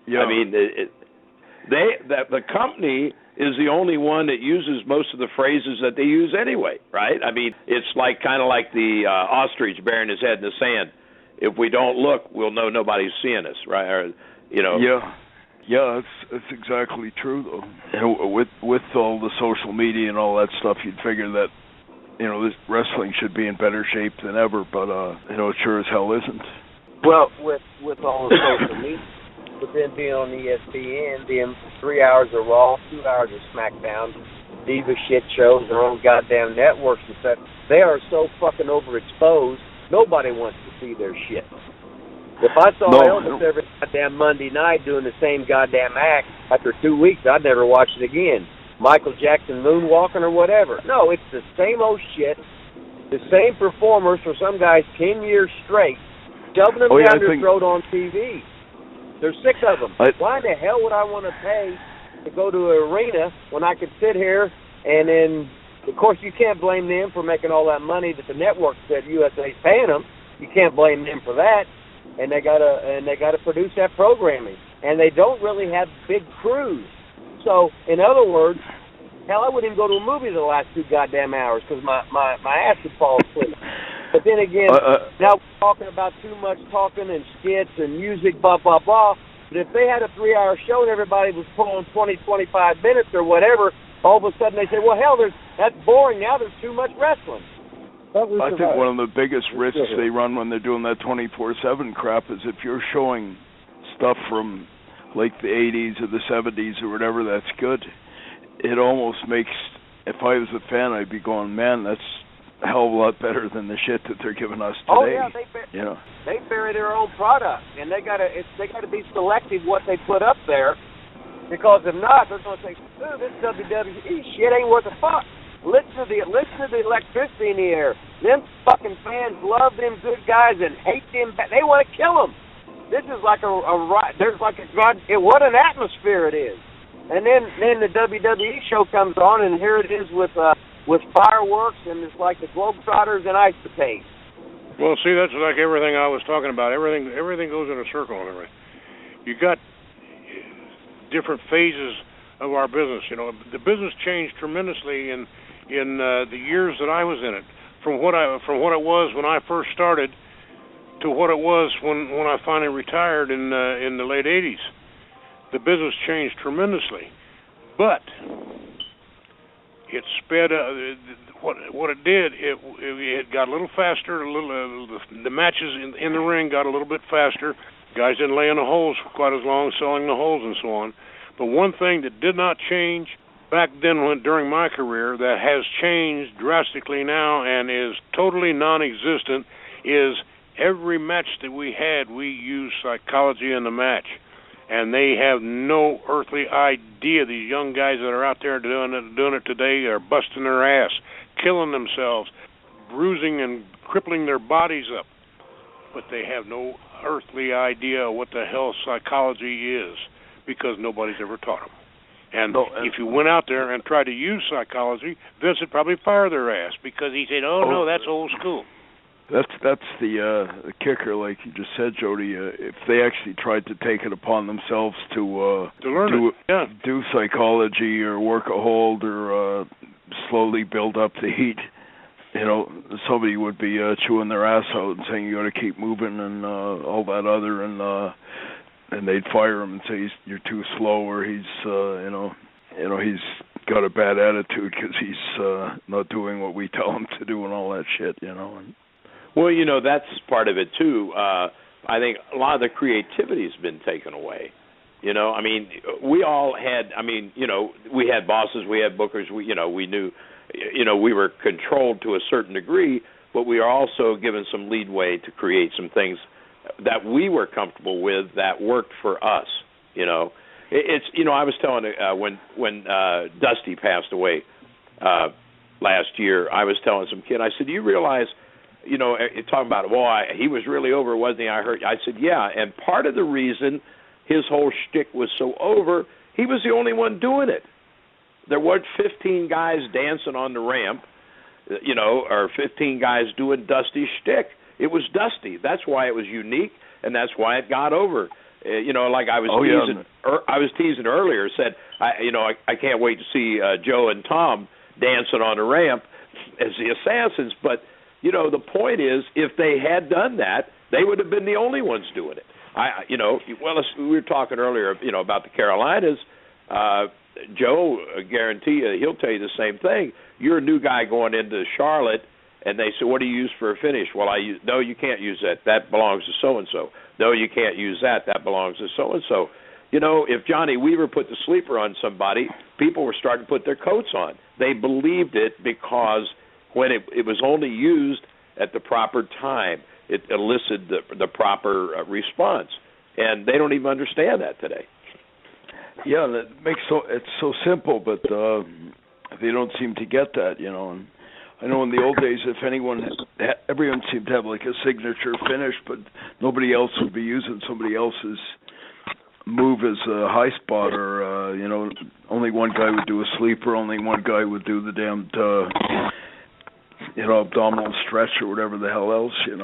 Yeah. I mean, the company is the only one that uses most of the phrases that they use anyway, right? I mean, it's kind of like the ostrich burying his head in the sand. If we don't look, we'll know nobody's seeing us, right? Or, you know. Yeah, that's exactly true, though. And with all the social media and all that stuff, you'd figure that, you know, this wrestling should be in better shape than ever, but you know, it sure as hell isn't. Well, with all the social media, but then being on ESPN, being 3 hours of Raw, 2 hours of SmackDown, diva shit shows, their own goddamn networks and stuff, they are so fucking overexposed, nobody wants to see their shit. If I saw Elvis every goddamn Monday night doing the same goddamn act, after 2 weeks, I'd never watch it again. Michael Jackson moonwalking or whatever. No, it's the same old shit, the same performers for some guys 10 years straight, shoving them down their throat on TV. There's 6 of them. Why in the hell would I want to pay to go to an arena when I could sit here and then, of course, you can't blame them for making all that money that the network said USA's paying them. You can't blame them for that, and they gotta produce that programming, and they don't really have big crews. So, in other words, hell, I wouldn't even go to a movie the last 2 goddamn hours because my ass would fall asleep. But then again, now we're talking about too much talking and skits and music, blah, blah, blah. But if they had a 3-hour show and everybody was pulling 20, 25 minutes or whatever, all of a sudden they say, well, hell, that's boring now. There's too much wrestling. I think one of the biggest risks they run when they're doing that 24/7 crap is if you're showing stuff from like the 80s or the 70s or whatever that's good, it almost makes, if I was a fan, I'd be going, man, that's a hell of a lot better than the shit that they're giving us today. Oh yeah, they bury their own product, and they gotta be selective what they put up there, because if not, they're gonna say, "Ooh, this WWE shit ain't worth a fuck." Listen to the electricity in the air. Them fucking fans love them good guys and hate them. They want to kill them. This is like what an atmosphere it is. And then the WWE show comes on, and here it is with fireworks, and it's like the Globetrotters and ice capades. Well, see, that's like everything I was talking about. Everything goes in a circle and everything. You got different phases of our business. You know, the business changed tremendously in the years that I was in it. From what it was when I first started to what it was when I finally retired in the late 80s. The business changed tremendously, but it sped up. What it did, it got a little faster. The matches in the ring got a little bit faster. Guys didn't lay in the holes for quite as long, selling the holes and so on. But one thing that did not change back then during my career that has changed drastically now and is totally non-existent is every match that we had, we used psychology in the match. And they have no earthly idea. These young guys that are out there doing it today are busting their ass, killing themselves, bruising and crippling their bodies up. But they have no earthly idea what the hell psychology is because nobody's ever taught them. And if you went out there and tried to use psychology, Vince would probably fire their ass because he said, "Oh no, that's old school." That's the kicker, like you just said, Jody. If they actually tried to take it upon themselves to do psychology or work a hold or slowly build up the heat, you know, somebody would be chewing their ass out and saying you got to keep moving and all that other, and they'd fire him and say you're too slow or he's he's got a bad attitude because he's not doing what we tell him to do and all that shit, you know. Well, you know, that's part of it, too. I think a lot of the creativity has been taken away. You know, I mean, we all had, we had bosses, we had bookers, we knew, we were controlled to a certain degree, but we are also given some leadway to create some things that we were comfortable with that worked for us, you know. It's, I was telling when Dusty passed away last year, I was telling some kid, I said, do you realize, talking about, he was really over, wasn't he? I said, yeah, and part of the reason his whole shtick was so over, he was the only one doing it. There weren't 15 guys dancing on the ramp, or 15 guys doing Dusty's shtick. It was Dusty. That's why it was unique, and that's why it got over. Like I was teasing. I was teasing earlier. Said, I can't wait to see Joe and Tom dancing on the ramp as the assassins, but. The point is, if they had done that, they would have been the only ones doing it. We were talking earlier, about the Carolinas. Joe, guarantee you, he'll tell you the same thing. You're a new guy going into Charlotte, and they say, what do you use for a finish? Well, no, you can't use that. That belongs to so-and-so. No, you can't use that. That belongs to so-and-so. If Johnny Weaver put the sleeper on somebody, people were starting to put their coats on. They believed it because when it was only used at the proper time, it elicited the proper response, and they don't even understand that today. Yeah, it's so simple, but they don't seem to get that, And I know in the old days, if everyone seemed to have like a signature finish, but nobody else would be using somebody else's move as a high spotter. Only one guy would do a sleeper. Only one guy would do the damned, abdominal stretch or whatever the hell else, And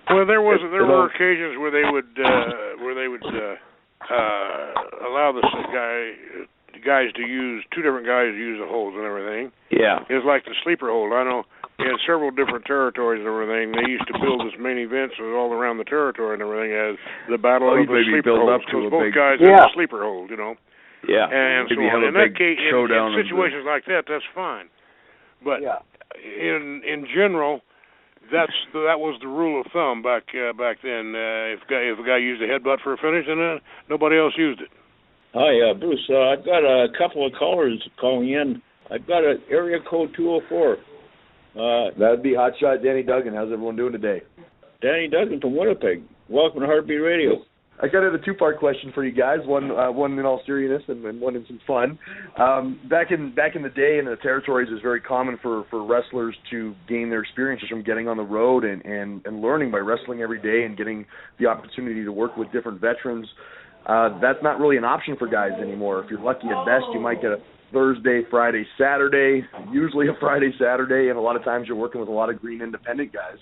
well, there were occasions where they would allow the guys to use two different guys to use the holds and everything. Yeah, it was like the sleeper hold. I know. They had several different territories and everything. They used to build this main events all around the territory and everything as the battle of the sleeper holds. Because both guys had the sleeper hold, Yeah. And so on. In that case, in situations like that, that's fine. But in general, that was the rule of thumb back then. If a guy used a headbutt for a finish, then nobody else used it. Hi, Bruce. I've got a couple of callers calling in. I've got an area code 204. That'd be Hotshot Danny Duggan. How's everyone doing today? Danny Duggan from Winnipeg. Welcome to Heartbeat Radio. I got a two-part question for you guys. One in all seriousness and one in some fun. Back in the day in the territories, it was very common for wrestlers to gain their experiences from getting on the road and learning by wrestling every day and getting the opportunity to work with different veterans. That's not really an option for guys anymore. If you're lucky at best, you might get a Thursday, Friday, Saturday, usually a Friday, Saturday, and a lot of times you're working with a lot of green independent guys.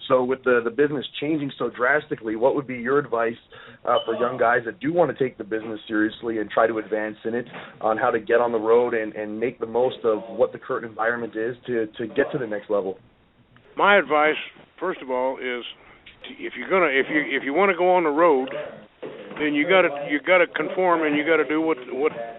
So with the business changing so drastically, what would be your advice for young guys that do want to take the business seriously and try to advance in it on how to get on the road and make the most of what the current environment is to get to the next level? My advice, first of all, is if you want to go on the road, then you got to conform and you got to do what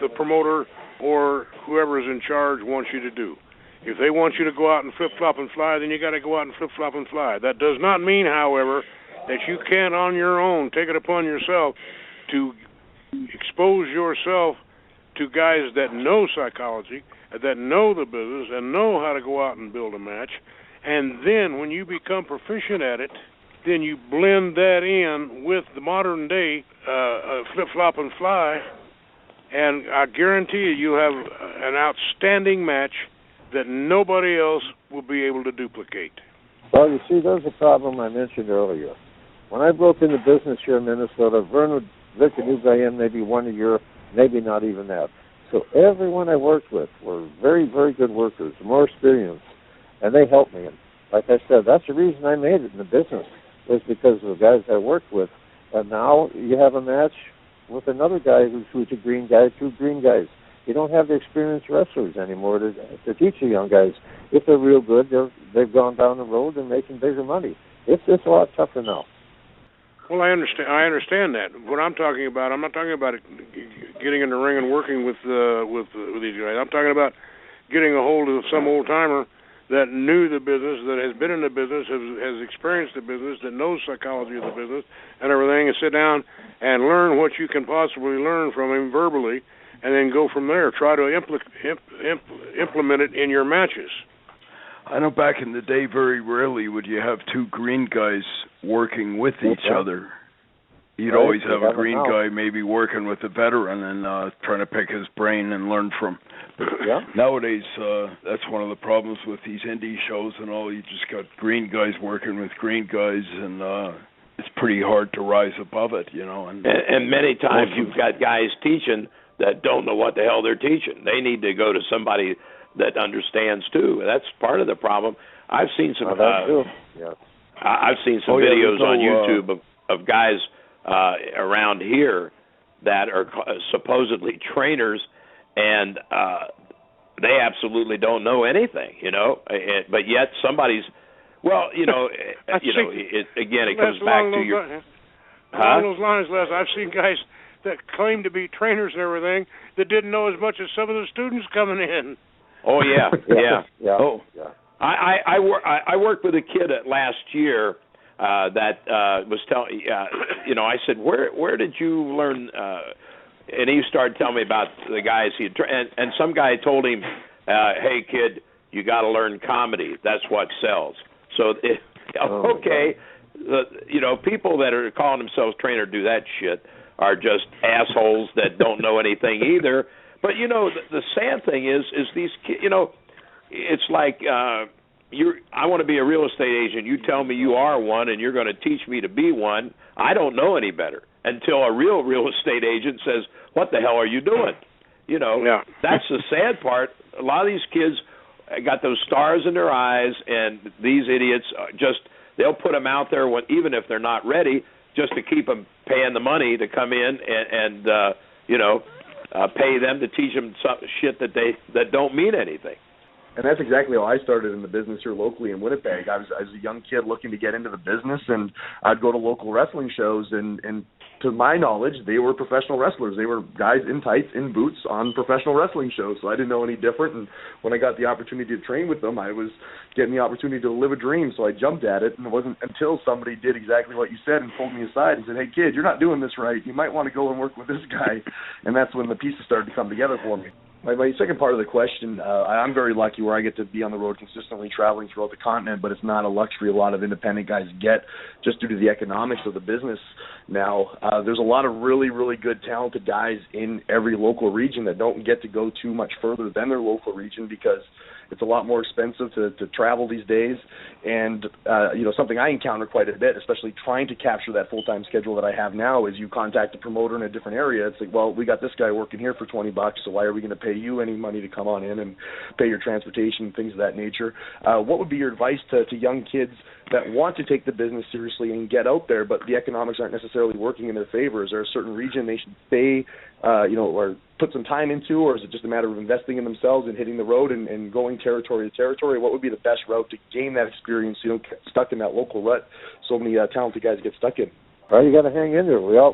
the promoter or whoever is in charge wants you to do. If they want you to go out and flip-flop and fly, then you got to go out and flip-flop and fly. That does not mean, however, that you can't on your own take it upon yourself to expose yourself to guys that know psychology, that know the business, and know how to go out and build a match. And then when you become proficient at it, then you blend that in with the modern day flip-flop and fly, and I guarantee you'll have an outstanding match that nobody else will be able to duplicate. Well, you see, there's a problem I mentioned earlier. When I broke into business here in Minnesota, Vern would visit a new guy in maybe one a year, maybe not even that. So everyone I worked with were very, very good workers, more experienced, and they helped me. And like I said, that's the reason I made it in the business, was because of the guys I worked with. And now you have a match with another guy who's a green guy, two green guys. You don't have the experienced wrestlers anymore to teach the young guys. If they're real good, they've gone down the road and making bigger money. It's a lot tougher now. Well, I understand that. What I'm talking about, I'm not talking about getting in the ring and working with these guys. I'm talking about getting a hold of some old timer that knew the business, that has been in the business, has experienced the business, that knows psychology of the business and everything, and sit down and learn what you can possibly learn from him verbally, and then go from there. Try to implement it in your matches. I know back in the day, very rarely would you have two green guys working with each other. You'd always have a green guy maybe working with a veteran and trying to pick his brain and learn from. But nowadays, that's one of the problems with these indie shows and all. You just got green guys working with green guys, and it's pretty hard to rise above it, And many times you've got guys teaching that don't know what the hell they're teaching. They need to go to somebody that understands too. That's part of the problem. I've seen some. I've seen some videos on YouTube of guys around here that are supposedly trainers, and they absolutely don't know anything, But yet somebody's, it comes back to your. Along those lines, Les, I've seen guys that claim to be trainers and everything that didn't know as much as some of the students coming in. Oh yeah. I worked with a kid last year that was telling. I said, where did you learn? And he started telling me about the guys he had and some guy told him, "Hey kid, you got to learn comedy. That's what sells." So people that are calling themselves trainer do that shit are just assholes that don't know anything either. But the sad thing is these kids, it's like I want to be a real estate agent. You tell me you are one, and you're going to teach me to be one. I don't know any better until a real estate agent says, "What the hell are you doing?" You know, that's the sad part. A lot of these kids got those stars in their eyes, and these idiots they'll put them out there even if they're not ready, just to keep them paying the money to come in and pay them to teach them some shit that don't mean anything. And that's exactly how I started in the business here locally in Winnipeg. I was a young kid looking to get into the business, and I'd go to local wrestling shows, and to my knowledge, they were professional wrestlers. They were guys in tights, in boots, on professional wrestling shows, so I didn't know any different. And when I got the opportunity to train with them, I was getting the opportunity to live a dream, so I jumped at it, and it wasn't until somebody did exactly what you said and pulled me aside and said, "Hey, kid, you're not doing this right. You might want to go and work with this guy." And that's when the pieces started to come together for me. My second part of the question, I'm very lucky where I get to be on the road consistently traveling throughout the continent, but it's not a luxury a lot of independent guys get just due to the economics of the business now. There's a lot of really, really good, talented guys in every local region that don't get to go too much further than their local region because it's a lot more expensive to travel these days. And, something I encounter quite a bit, especially trying to capture that full-time schedule that I have now, is you contact a promoter in a different area. It's like, well, we got this guy working here for $20, so why are we going to pay you any money to come on in and pay your transportation, things of that nature? What would be your advice to young kids that want to take the business seriously and get out there, but the economics aren't necessarily working in their favor? Is there a certain region they should stay, or put some time into, or is it just a matter of investing in themselves and hitting the road and going territory to territory? What would be the best route to gain that experience so you don't get stuck in that local rut so many talented guys get stuck in? Well, you got to hang in there. We all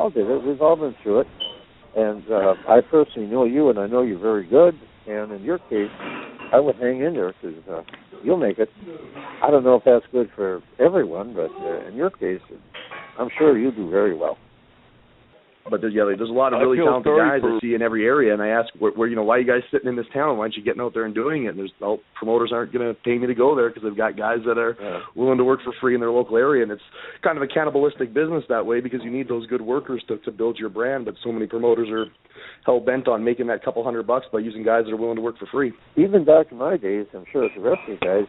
did it. We've all been through it. And I personally know you, and I know you're very good. And in your case, I would hang in there because you'll make it. I don't know if that's good for everyone, but in your case, I'm sure you do very well. But there's a lot of really talented guys I see in every area, and I ask, where why are you guys sitting in this town? Why aren't you getting out there and doing it? And promoters aren't going to pay me to go there because they've got guys that are willing to work for free in their local area, and it's kind of a cannibalistic business that way because you need those good workers to build your brand, but so many promoters are hell-bent on making that couple $100 by using guys that are willing to work for free. Even back in my days, I'm sure the rest of you guys,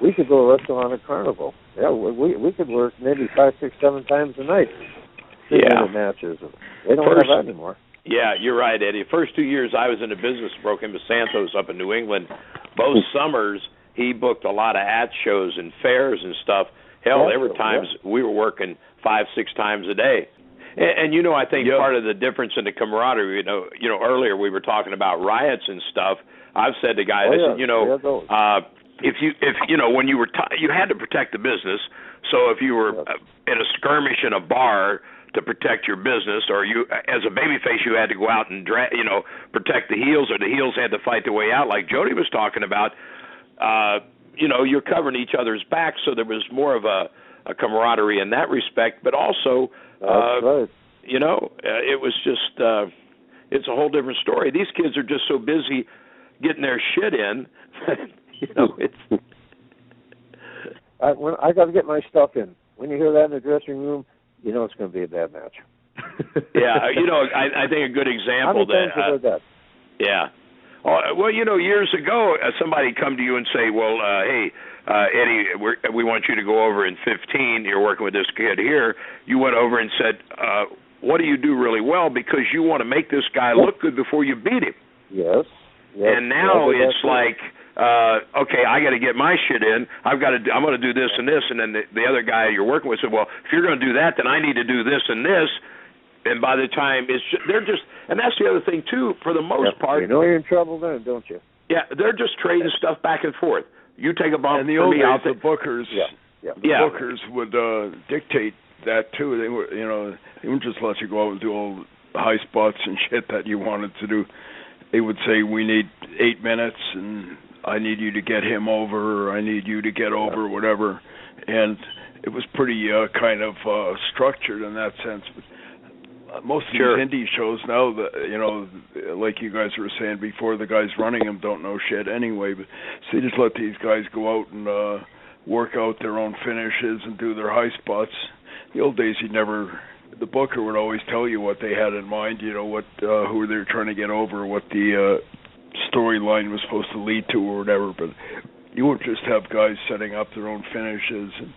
we could go wrestle on a carnival. Yeah, we could work maybe 5, 6, 7 times a night. Matches. They don't have that anymore. Yeah, you're right, Eddie. The first 2 years I was in the business, broke into Santos up in New England. Both summers, he booked a lot of at shows and fairs and stuff. Hell, there were times we were working 5, 6 times a day. And I think part of the difference in the camaraderie, earlier we were talking about riots and stuff. I've said to guys, when you were you had to protect the business. So if you were in a skirmish in a bar to protect your business, or you, as a babyface, you had to go out and protect the heels, or the heels had to fight their way out, like Jody was talking about. You're covering each other's backs, so there was more of a camaraderie in that respect. But also, it was just it's a whole different story. These kids are just so busy getting their shit in. It's. I got to get my stuff in. When you hear that in the dressing room, you know it's going to be a bad match. I think a good example that. Yeah. Well, years ago, somebody come to you and say, well, hey, Eddie, we want you to go over in 15. You're working with this kid here. You went over and said, what do you do really well? Because you want to make this guy look good before you beat him. Yes. And now it's like, okay, I got to get my shit in. I'm going to do this and this, and then the other guy you're working with said, well, if you're going to do that, then I need to do this and this. And by the time and that's the other thing too. For the most part, you're in trouble then, don't you? Yeah, they're just trading stuff back and forth. You take a bump. And the old days, the bookers, bookers would dictate that too. They were, they wouldn't just let you go out and do all the high spots and shit that you wanted to do. They would say, we need 8 minutes, and I need you to get him over, or I need you to get over, whatever. And it was pretty kind of structured in that sense. But most of these indie shows now, like you guys were saying before, the guys running them don't know shit anyway. But so they just let these guys go out and work out their own finishes and do their high spots. The old days, the booker would always tell you what they had in mind, what who they were trying to get over, what the storyline was supposed to lead to or whatever. But you would just have guys setting up their own finishes and,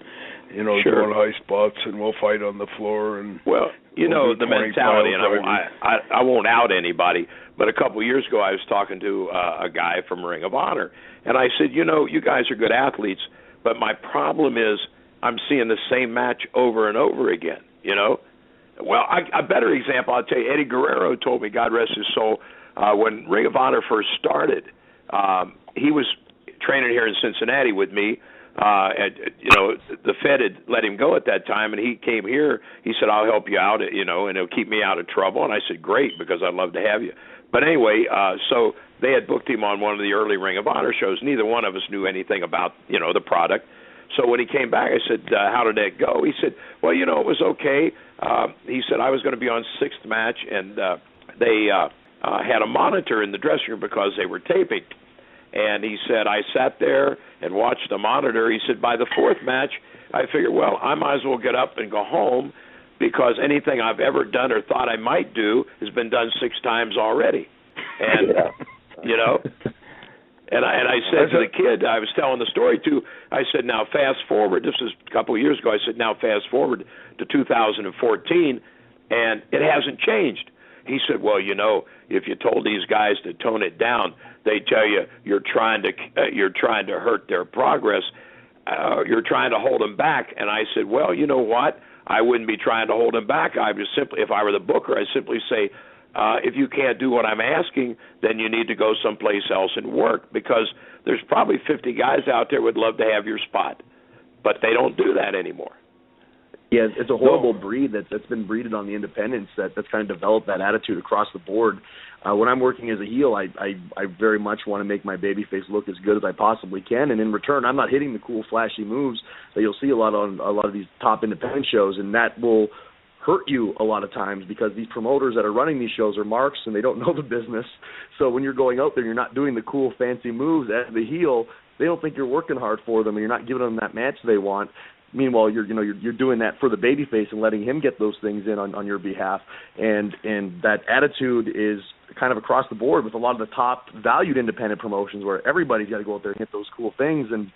you know, sure. doing high spots, and we'll fight on the floor. And well, you know, the mentality, and I won't out anybody, but a couple of years ago I was talking to a guy from Ring of Honor, and I said, you know, you guys are good athletes, but my problem is I'm seeing the same match over and over again, you know. Well, a better example, I'll tell you, Eddie Guerrero told me, God rest his soul, when Ring of Honor first started, he was training here in Cincinnati with me. And, you know, the Fed had let him go at that time, and he came here. He said, I'll help you out, you know, and it'll keep me out of trouble. And I said, great, because I'd love to have you. But anyway, so they had booked him on one of the early Ring of Honor shows. Neither one of us knew anything about, you know, the product. So when he came back, I said, how did that go? He said, well, you know, it was okay. He said, I was going to be on sixth match, and they had a monitor in the dressing room because they were taping. And he said, I sat there and watched the monitor. He said, by the fourth match, I figured, well, I might as well get up and go home because anything I've ever done or thought I might do has been done 6 times already. And, you know, and I said to the kid I was telling the story to, I said, now fast forward. This was a couple of years ago. I said, now fast forward to 2014, and it hasn't changed. He said, well, you know, if you told these guys to tone it down, they tell you you're trying to hurt their progress. You're trying to hold them back. And I said, well, you know what? I wouldn't be trying to hold them back. I would simply, if I were the booker, I'd simply say, if you can't do what I'm asking, then you need to go someplace else and work, because there's probably 50 guys out there who would love to have your spot, but they don't do that anymore. Yeah, it's a horrible breed that's been breeded on the independents that's kind of developed that attitude across the board. When I'm working as a heel, I very much want to make my babyface look as good as I possibly can, and in return, I'm not hitting the cool, flashy moves that you'll see a lot on a lot of these top independent shows, and that will hurt you a lot of times because these promoters that are running these shows are marks and they don't know the business. So when you're going out there, you're not doing the cool, fancy moves as the heel. They don't think you're working hard for them, and you're not giving them that match they want. Meanwhile, you're doing that for the babyface and letting him get those things in on your behalf, and that attitude is kind of across the board with a lot of the top valued independent promotions where everybody's got to go out there and hit those cool things, and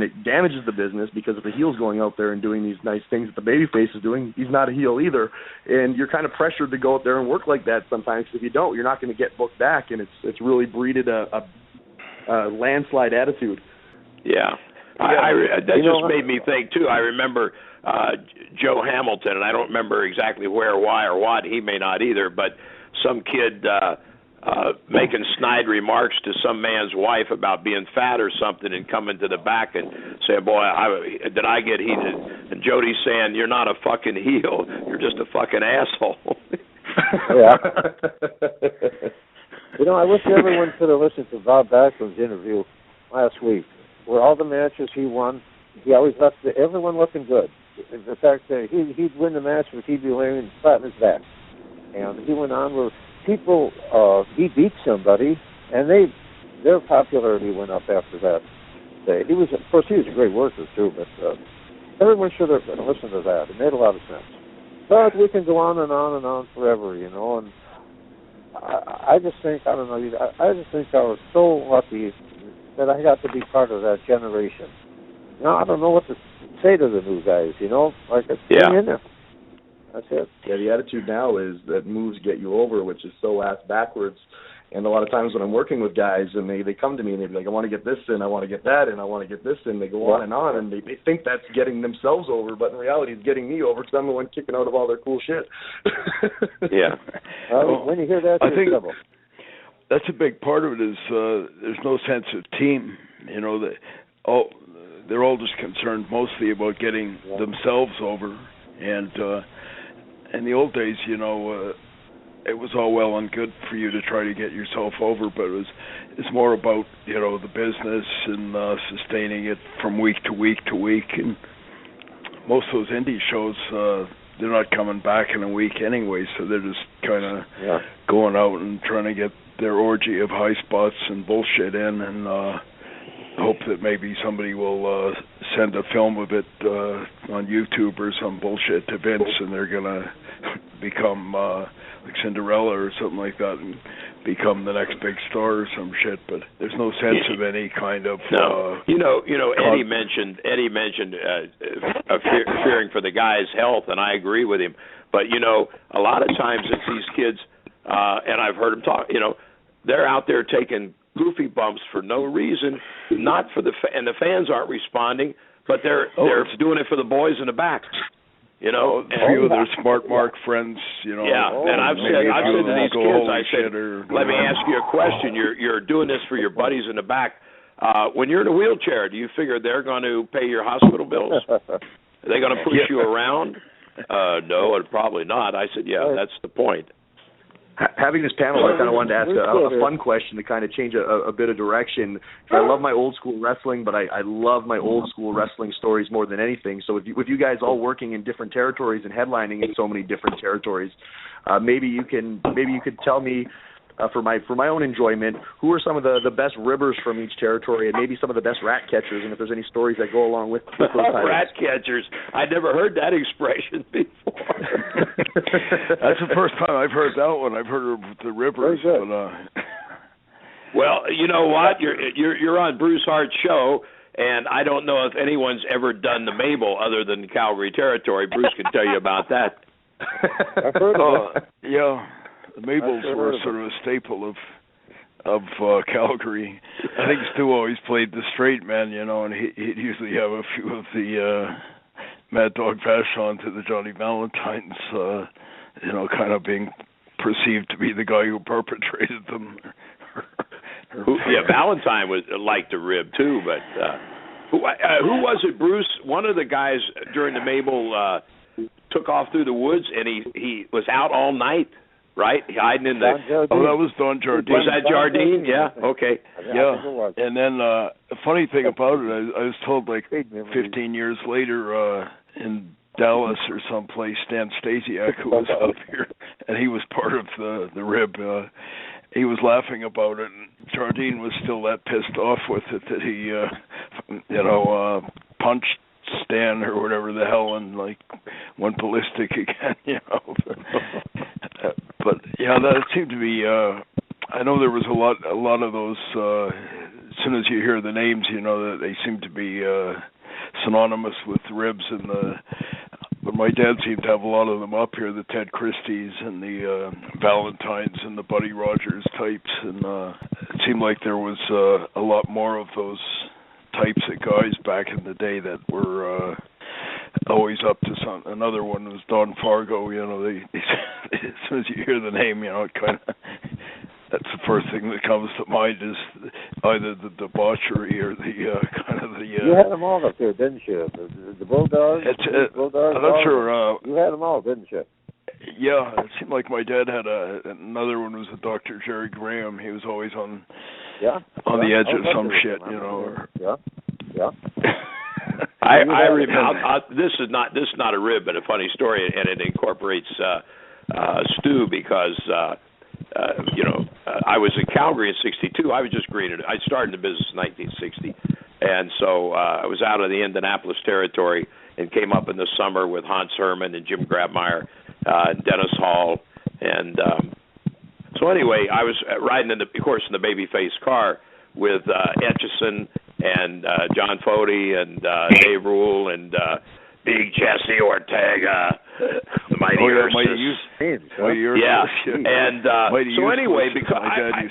it damages the business because if the heel's going out there and doing these nice things that the babyface is doing, he's not a heel either, and you're kind of pressured to go out there and work like that sometimes. If you don't, you're not going to get booked back, and it's really breeded a landslide attitude. Yeah. That just made me think, too. I remember Joe Hamilton, and I don't remember exactly where, why, or what. He may not either, but some kid making snide remarks to some man's wife about being fat or something and coming to the back and saying, boy, did I get heated? And Jody's saying, you're not a fucking heel. You're just a fucking asshole. Yeah. You know, I wish everyone could have listened to Bob Backlund's interview last week, where all the matches he won, he always left everyone looking good. The fact that he'd win the match, but he'd be wearing flat in his back. And he went on where people, he beat somebody, and their popularity went up after that. He was a great worker too, but everyone should have listened to that. It made a lot of sense. But we can go on and on and on forever, you know. And I just think, I don't know, I just think I was so lucky that I got to be part of that generation. You know, I don't know what to say to the new guys, you know, like it's in there. That's it. Yeah, the attitude now is that moves get you over, which is so ass backwards. And a lot of times when I'm working with guys and they come to me and they be like, I want to get this in, I want to get that in, I want to get this in. They go on, and they think that's getting themselves over, but in reality it's getting me over because I'm the one kicking out of all their cool shit. Yeah. When you hear that, I think trouble. That's a big part of it is there's no sense of team. You know, they're all just concerned mostly about getting themselves over. And in the old days, you know, it was all well and good for you to try to get yourself over, but it's more about, you know, the business and sustaining it from week to week to week. And most of those indie shows, they're not coming back in a week anyway, so they're just kind of going out and trying to get their orgy of high spots and bullshit in, and hope that maybe somebody will send a film of it on YouTube or some bullshit to Vince, and they're going to become like Cinderella or something like that and become the next big star or some shit. But there's no sense of any kind of. No, Eddie mentioned fearing for the guy's health, and I agree with him. But a lot of times it's these kids, and I've heard them talk. They're out there taking goofy bumps for no reason, not for and the fans aren't responding, but they're doing it for the boys in the back. A few of their smart mark friends, Yeah, and I've said to these kids, I said, let me ask you a question. You're doing this for your buddies in the back. When you're in a wheelchair, do you figure they're going to pay your hospital bills? Are they going to push you around? No, probably not. I said, yeah, that's the point. Having this panel, I kind of wanted to ask a fun question to kind of change a bit of direction. I love my old school wrestling, but I love my old school wrestling stories more than anything. So with you guys all working in different territories and headlining in so many different territories, maybe you could tell me for my own enjoyment, who are some of the best ribbers from each territory, and maybe some of the best rat catchers, and if there's any stories that go along with those titles. Rat catchers. I never heard that expression before. That's the first time I've heard that one. I've heard of the ribbers, but well, you know what? You're on Bruce Hart's show, and I don't know if anyone's ever done the Mabel other than Calgary territory. Bruce can tell you about that. I've heard of it. Yeah. The Mabels were sort of a staple of Calgary. I think Stu always played the straight man, and he'd usually have a few of the Mad Dog Vachon to the Johnny Valentines, kind of being perceived to be the guy who perpetrated them. Valentine liked to rib too, but who was it, Bruce? One of the guys during the Mabel took off through the woods, and he was out all night. Right, hiding in the. That was Don Jardine. Was that Jardine? Yeah. Okay. Yeah. And then the funny thing about it, I was told 15 years later in Dallas or someplace, Stan Stasiak, who was up here, and he was part of the rib. He was laughing about it, and Jardine was still that pissed off with it that he, punched Stan or whatever the hell, and went ballistic again. But that seemed to be. I know there was a lot of those. As soon as you hear the names, that they seem to be synonymous with ribs and the. But my dad seemed to have a lot of them up here, the Ted Christies and the Valentines and the Buddy Rogers types, and it seemed like there was a lot more of those types of guys back in the day that were always up to something. Another one was Don Fargo. As soon as you hear the name, it kind of that's the first thing that comes to mind is either the debauchery or the kind of the. You had them all up there, didn't you? The Bulldogs. Bulldogs. I'm not sure. You had them all, didn't you? Yeah, it seemed like my dad had another one was a Dr. Jerry Graham. He was always on the edge of some shit, Yeah. I remember. This is not a rib, but a funny story, and it incorporates Stu because I was in Calgary in '62. I was just greeted. I started the business in 1960, and so I was out of the Indianapolis territory and came up in the summer with Hans Herman and Jim Grabmeyer, Dennis Hall, and so anyway, I was riding in the babyface car with Etchison and John Fody and Dave Rule and Big Jesse Ortega, the Mighty Ursus. And so anyway, because I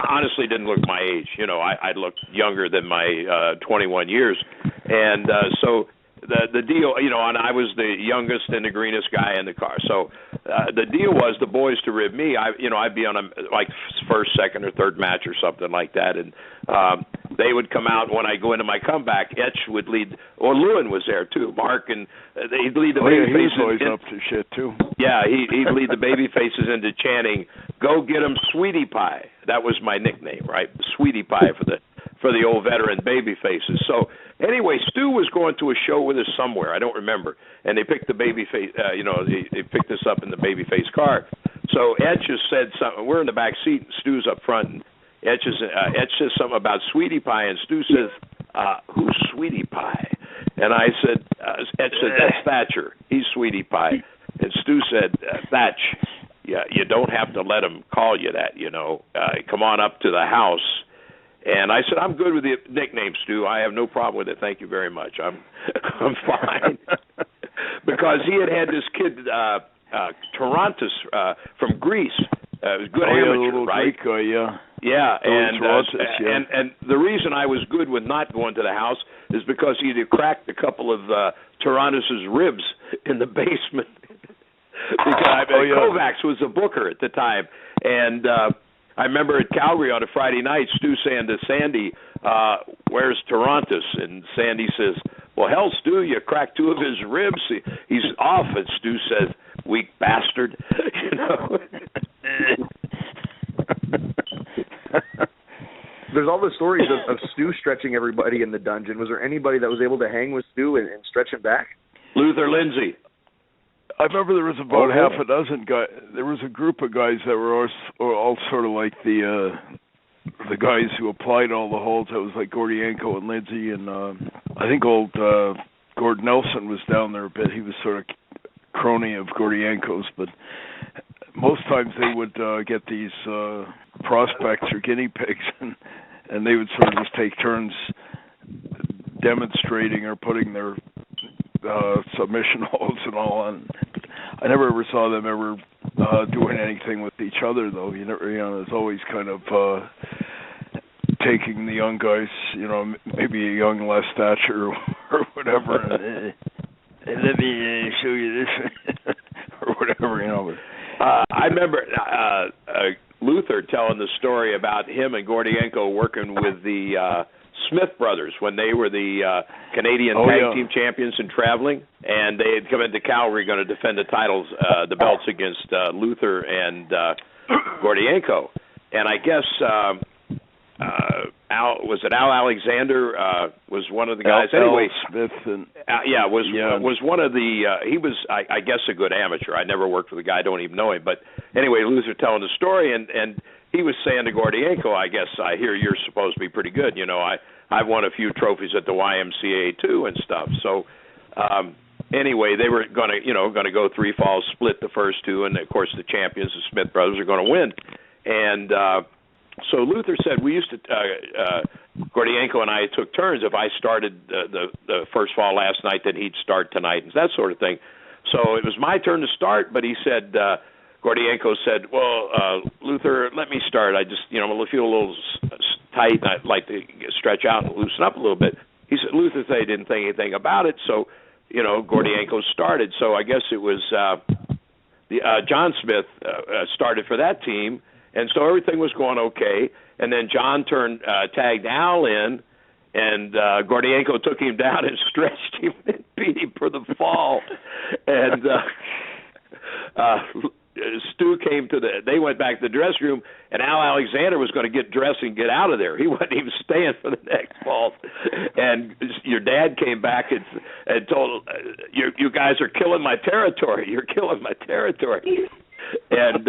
honestly didn't look my age. I looked younger than my 21 years, and so the deal, and I was the youngest and the greenest guy in the car. So the deal was the boys to rib me. I'd be on a first, second, or third match or something like that, and they would come out when I go into my comeback. Etch would lead, or Lewin was there too. Mark and he'd lead the baby faces. He was always up to shit too. Yeah, he'd lead the baby faces into chanting, "Go get 'em, Sweetie Pie." That was my nickname, right? Sweetie Pie for the old veteran baby faces. So anyway, Stu was going to a show with us somewhere. I don't remember. And they picked the baby face. They picked us up in the baby face car. So Etch has said something. We're in the back seat, and Stu's up front. And Etch says something about Sweetie Pie, and Stu says, "Who's Sweetie Pie?" And I said, Etch said, "That's Thatcher. He's Sweetie Pie." And Stu said, "Thatch." you don't have to let them call you that, you know. Come on up to the house. And I said, I'm good with the nickname, Stu. I have no problem with it. Thank you very much. I'm fine. Because he had this kid, Tarantus, from Greece. Good amateur, right? Greek guy, yeah. Yeah, and the reason I was good with not going to the house is because he'd cracked a couple of Tarantus's ribs in the basement. Because Kovacs was a booker at the time, and I remember at Calgary on a Friday night, Stu saying to Sandy, "Where's Tarantus?" And Sandy says, "Well, hell, Stu, you cracked two of his ribs. He's off." And Stu says, "Weak bastard," you know. There's all the stories of Stu stretching everybody in the dungeon. Was there anybody that was able to hang with Stu and stretch him back? Luther Lindsay. I remember there was about half a dozen guys. There was a group of guys that were all sort of like the guys who applied all the holds. That was like Gordienko and Lindsay, and I think old Gord Nelson was down there a bit. He was sort of crony of Gordienko's, but most times they would get these prospects or guinea pigs, and they would sort of just take turns demonstrating or putting their submission holds and all on. I never ever saw them ever doing anything with each other, though. There's always kind of taking the young guys, maybe a young Les Thatcher or whatever, and let me show you this or whatever, I remember Luther telling the story about him and Gordienko working with the Smith brothers when they were the Canadian tag team champions and traveling, and they had come into Calgary going to defend the titles, the belts against Luther and Gordienko. And I guess Al Alexander was one of the guys. Anyway, Smith and was one of the. He was, I guess, a good amateur. I never worked with the guy. I don't even know him. But anyway, Luther telling the story, and he was saying to Gordienko, I guess I hear you're supposed to be pretty good. I've won a few trophies at the YMCA too and stuff. So anyway, they were going to go three falls, split the first two, and of course the champions, the Smith brothers, are going to win. And so Luther said we used to. Gordienko and I took turns. If I started the first fall last night, then he'd start tonight, and that sort of thing. So it was my turn to start, but he said. Gordienko said, well, Luther, let me start. I just, I feel a little tight, and I'd like to stretch out and loosen up a little bit. He said, Luther said he didn't think anything about it, so, Gordienko started. So I guess it was John Smith started for that team, and so everything was going okay. And then John tagged Al in, and Gordienko took him down and stretched him and beat him for the fall. And Stu came they went back to the dressing room, and Al Alexander was going to get dressed and get out of there. He wasn't even staying for the next fall. And your dad came back and told, you guys are killing my territory. You're killing my territory. And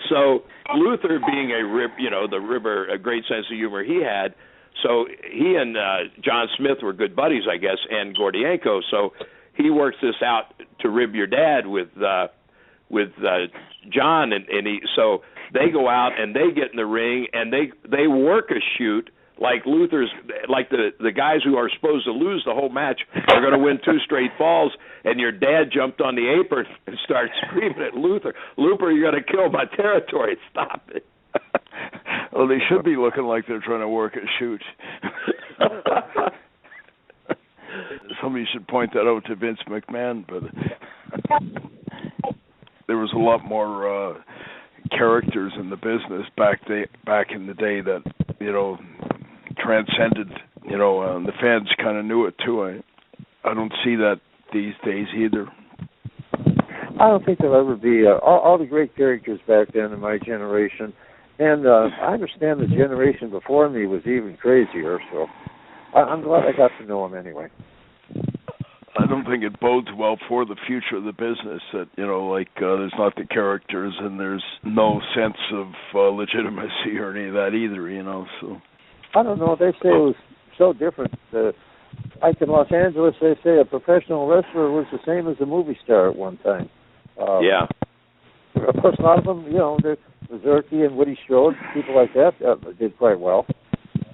so Luther being a great sense of humor he had, so he and John Smith were good buddies, I guess, and Gordienko. So he works this out to rib your dad with John, and so they go out and they get in the ring and they work a shoot like the guys who are supposed to lose the whole match are going to win two straight falls, and your dad jumped on the apron and started screaming at Luther, you're going to kill my territory, stop it. Well, they should be looking like they're trying to work a shoot. Somebody should point that out to Vince McMahon, but there was a lot more characters in the business back in the day that transcended. And the fans kind of knew it too. I don't see that these days either. I don't think there'll ever be all the great characters back then in my generation, and I understand the generation before me was even crazier. So I'm glad I got to know them anyway. I don't think it bodes well for the future of the business that, there's not the characters and there's no sense of legitimacy or any of that either, so. I don't know. They say it was so different. Like in Los Angeles, they say a professional wrestler was the same as a movie star at one time. Yeah. Of course, a lot of them, Sharkey and Woody Strode, people like that, did quite well.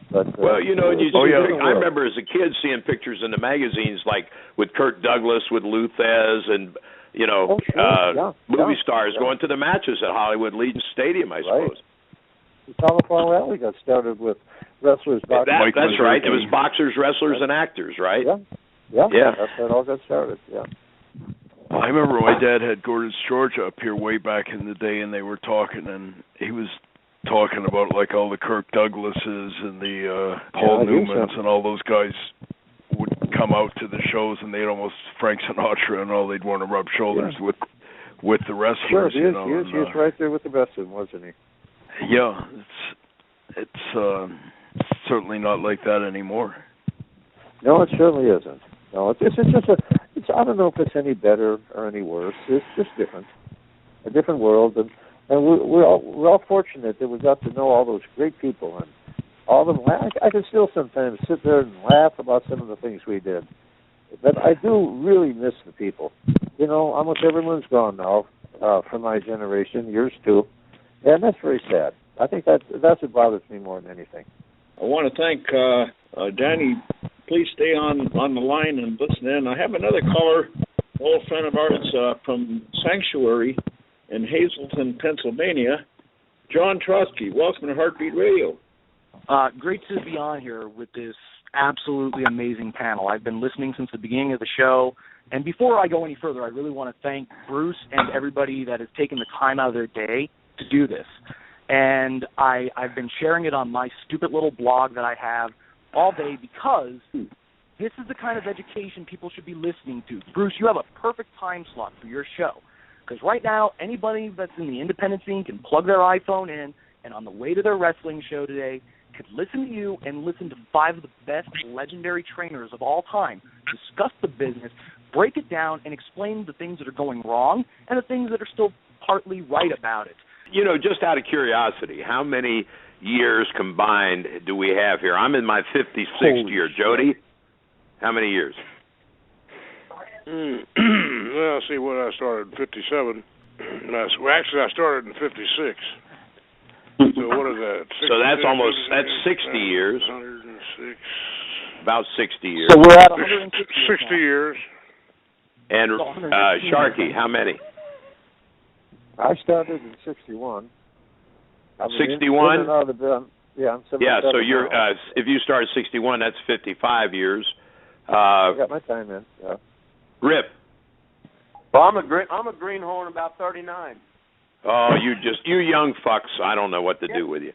But, well, I remember as a kid seeing pictures in the magazines, like with Kirk Douglas, with Lou Thez, and movie stars going to the matches at Hollywood Legion Stadium, I suppose. The Telephone Rally got started with wrestlers. That's right. It was boxers, wrestlers, and actors, right? Yeah. That's how it all got started. Yeah. I remember my dad had Gordon's Georgia up here way back in the day, and they were talking, and he was talking about like all the Kirk Douglases and the Paul Newmans and all those guys would come out to the shows, and they'd almost Frank Sinatra and all. They'd want to rub shoulders with the wrestlers. Sure, he was right there with the best of them, wasn't he? Yeah, it's certainly not like that anymore. No, it certainly isn't. No, it's just I don't know if it's any better or any worse. It's just different, a different world, and we're all fortunate that we got to know all those great people, and all of them. I can still sometimes sit there and laugh about some of the things we did, but I do really miss the people. Almost everyone's gone now from my generation, yours too, and that's very sad. I think that's what bothers me more than anything. I want to thank Danny. Please stay on the line and listen in. I have another caller, old friend of ours from Sanctuary in Hazleton, Pennsylvania, John Trotsky. Welcome to Heartbeat Radio. Great to be on here with this absolutely amazing panel. I've been listening since the beginning of the show. And before I go any further, I really want to thank Bruce and everybody that has taken the time out of their day to do this. And I've been sharing it on my stupid little blog that I have all day because this is the kind of education people should be listening to. Bruce, you have a perfect time slot for your show because right now anybody that's in the independent scene can plug their iPhone in and on the way to their wrestling show today could listen to you and listen to 5 of the best legendary trainers of all time discuss the business, break it down, and explain the things that are going wrong and the things that are still partly right about it. Just out of curiosity, how many years combined do we have here? I'm in my 56th year. Jody, how many years? Well, see, when I started in 57. Actually, I started in 56. So what is that? So that's 60 years. 106. About 60 years. So we're at 160 years. And Sharkey, how many? I started in 61. 61? Yeah, so you're if you started 61, that's 55 years. I got my time in. Yeah. Rip. Well, I'm a greenhorn about 39. Oh, you young fucks! I don't know what to do with you.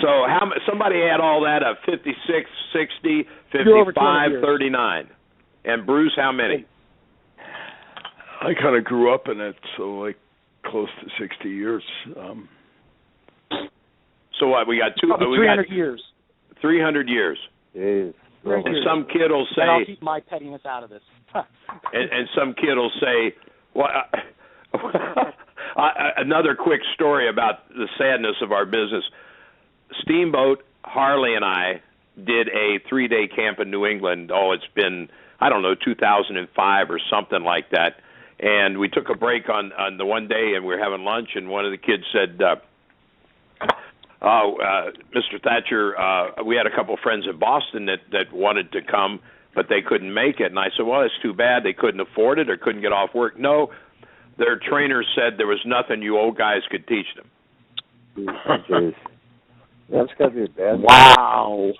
So somebody add all that up: 56, 60, 55, 39. And Bruce, how many? I kind of grew up in it, so like close to 60 years. So what? We got 300 years. 300 years. Jeez. And some kid will say, and I'll keep my pettiness out of this. and some kid will say, well, another quick story about the sadness of our business. Steamboat, Harley, and I did a 3-day camp in New England. It's been, 2005 or something like that. And we took a break on the one day, and we were having lunch, and one of the kids said, Mr. Thatcher, we had a couple of friends in Boston that wanted to come, but they couldn't make it. And I said, well, it's too bad. They couldn't afford it or couldn't get off work. No, their trainer said there was nothing you old guys could teach them. Jeez. That's got to be bad. Wow.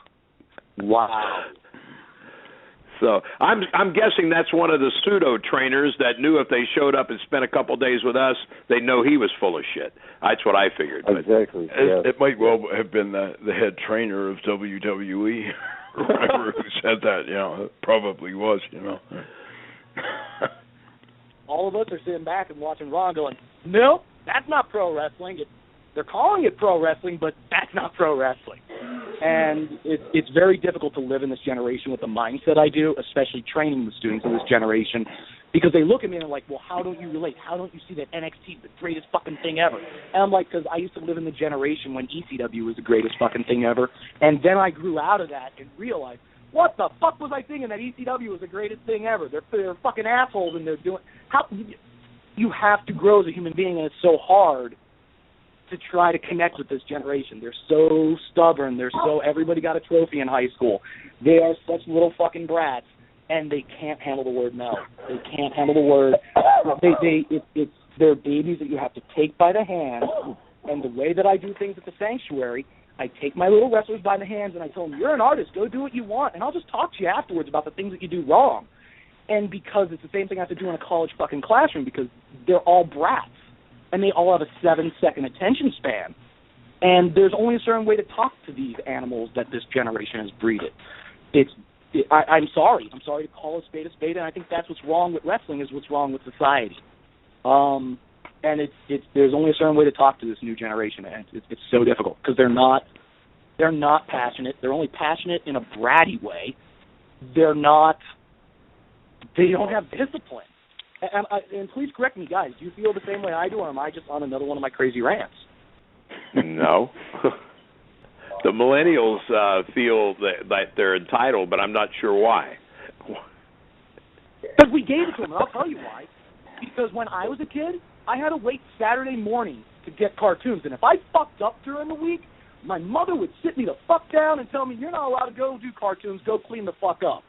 So I'm guessing that's one of the pseudo trainers that knew if they showed up and spent a couple of days with us, they'd know he was full of shit. That's what I figured. Exactly. It might well have been the head trainer of WWE. Whoever who said that, it probably was, All of us are sitting back and watching Raw going, nope, that's not pro wrestling. They're calling it pro wrestling, but that's not pro wrestling. And it's very difficult to live in this generation with the mindset I do, especially training the students in this generation, because they look at me and they're like, well, how don't you relate? How don't you see that NXT is the greatest fucking thing ever? And I'm like, because I used to live in the generation when ECW was the greatest fucking thing ever, and then I grew out of that and realized, what the fuck was I thinking that ECW was the greatest thing ever? They're fucking assholes and they're doing... you have to grow as a human being, and it's so hard to try to connect with this generation. They're so stubborn. Everybody got a trophy in high school. They are such little fucking brats, and they can't handle the word no. They can't handle the word. They're babies that you have to take by the hand, and the way that I do things at the sanctuary, I take my little wrestlers by the hands, and I tell them, you're an artist, go do what you want, and I'll just talk to you afterwards about the things that you do wrong. And because it's the same thing I have to do in a college fucking classroom, because they're all brats, and they all have a 7-second attention span. And there's only a certain way to talk to these animals that this generation has breeded. I'm sorry. I'm sorry to call a spade, and I think that's what's wrong with wrestling is what's wrong with society. And there's only a certain way to talk to this new generation, and it's so difficult because they're not passionate. They're only passionate in a bratty way. They don't have discipline. And please correct me, guys. Do you feel the same way I do, or am I just on another one of my crazy rants? No. The millennials feel that they're entitled, but I'm not sure why. Because we gave it to them, and I'll tell you why. Because when I was a kid, I had to wait Saturday morning to get cartoons, and if I fucked up during the week, my mother would sit me the fuck down and tell me, you're not allowed to go do cartoons, go clean the fuck up.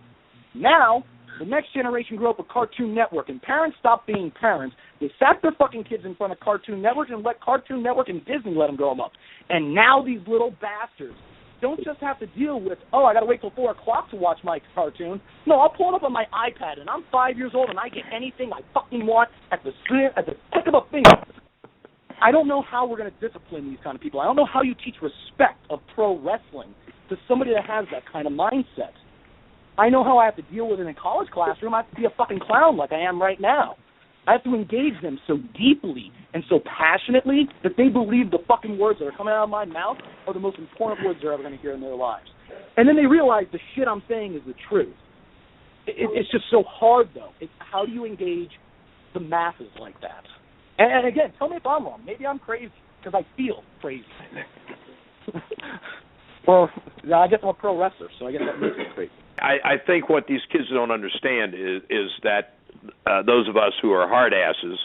Now, the next generation grew up with Cartoon Network, and parents stopped being parents. They sat their fucking kids in front of Cartoon Network and let Cartoon Network and Disney let them grow them up. And now these little bastards don't just have to deal with, I got to wait till 4 o'clock to watch my cartoon. No, I'll pull it up on my iPad, and I'm 5 years old, and I get anything I fucking want at the click of a finger. I don't know how we're going to discipline these kind of people. I don't know how you teach respect of pro wrestling to somebody that has that kind of mindset. I know how I have to deal with it in a college classroom. I have to be a fucking clown like I am right now. I have to engage them so deeply and so passionately that they believe the fucking words that are coming out of my mouth are the most important words they're ever going to hear in their lives. And then they realize the shit I'm saying is the truth. It's just so hard, though. How do you engage the masses like that? And again, tell me if I'm wrong. Maybe I'm crazy because I feel crazy. Well, I guess I'm a pro wrestler, so I guess that makes me crazy. I think what these kids don't understand is that those of us who are hard asses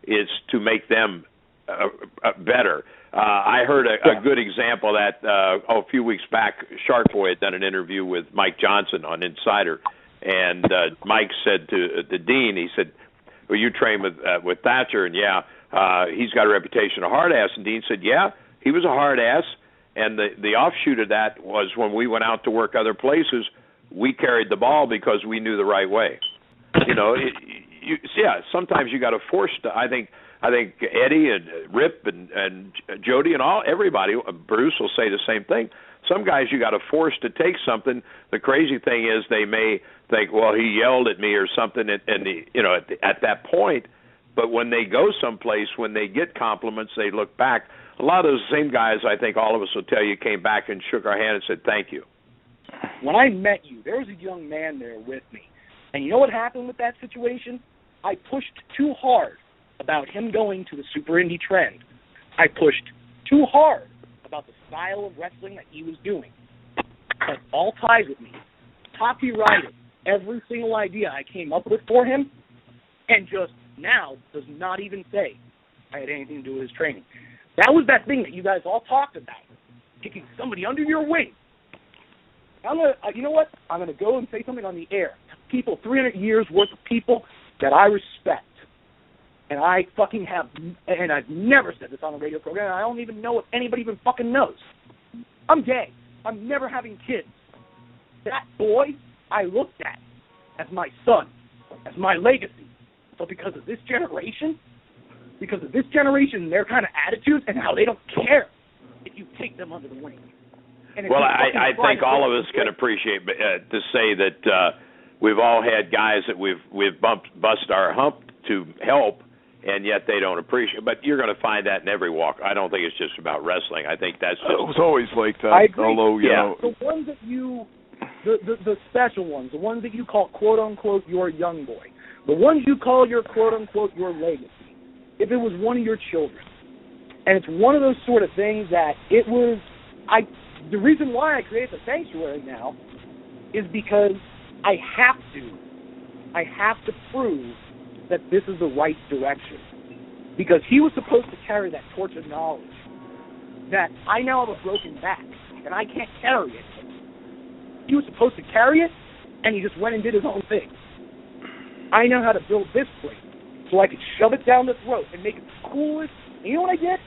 is to make them better. I heard a good example that a few weeks back, Shark Boy had done an interview with Mike Johnson on Insider, and Mike said to the dean, he said, well, you train with Thatcher, and he's got a reputation of hard ass. And Dean said, yeah, he was a hard ass, and the offshoot of that was when we went out to work other places, we carried the ball because we knew the right way. You know, sometimes you got to force. I think Eddie and Rip and Jody and everybody, Bruce will say the same thing. Some guys you got to force to take something. The crazy thing is they may think, well, he yelled at me or something, at that point. But when they go someplace, when they get compliments, they look back. A lot of those same guys, I think all of us will tell you, came back and shook our hand and said thank you. When I met you, there was a young man there with me. And you know what happened with that situation? I pushed too hard about him going to the super indie trend. I pushed too hard about the style of wrestling that he was doing. But all ties with me. Copyrighted every single idea I came up with for him, and just now does not even say I had anything to do with his training. That was that thing that you guys all talked about, kicking somebody under your wing. You know what? I'm going to go and say something on the air. People, 300 years worth of people that I respect. And I fucking have, and I've never said this on a radio program, and I don't even know if anybody even fucking knows. I'm gay. I'm never having kids. That boy I looked at as my son, as my legacy. But because of this generation and their kind of attitudes and how they don't care if you take them under the wing. Well, I think all of us can appreciate to say that we've all had guys that we've busted our hump to help, and yet they don't appreciate. But you're going to find that in every walk. I don't think it's just about wrestling. I think that's just... It was always like that. I agree. Although, you know, the ones that the special ones, the ones that you call quote unquote your young boy, the ones you call your quote unquote your legacy. If it was one of your children, and it's one of those sort of things that it was. The reason why I created the sanctuary now is because I have to prove that this is the right direction. Because he was supposed to carry that torch of knowledge that I now have a broken back and I can't carry it. He was supposed to carry it, and he just went and did his own thing. I know how to build this plate so I could shove it down the throat and make it the coolest. And you know what I did?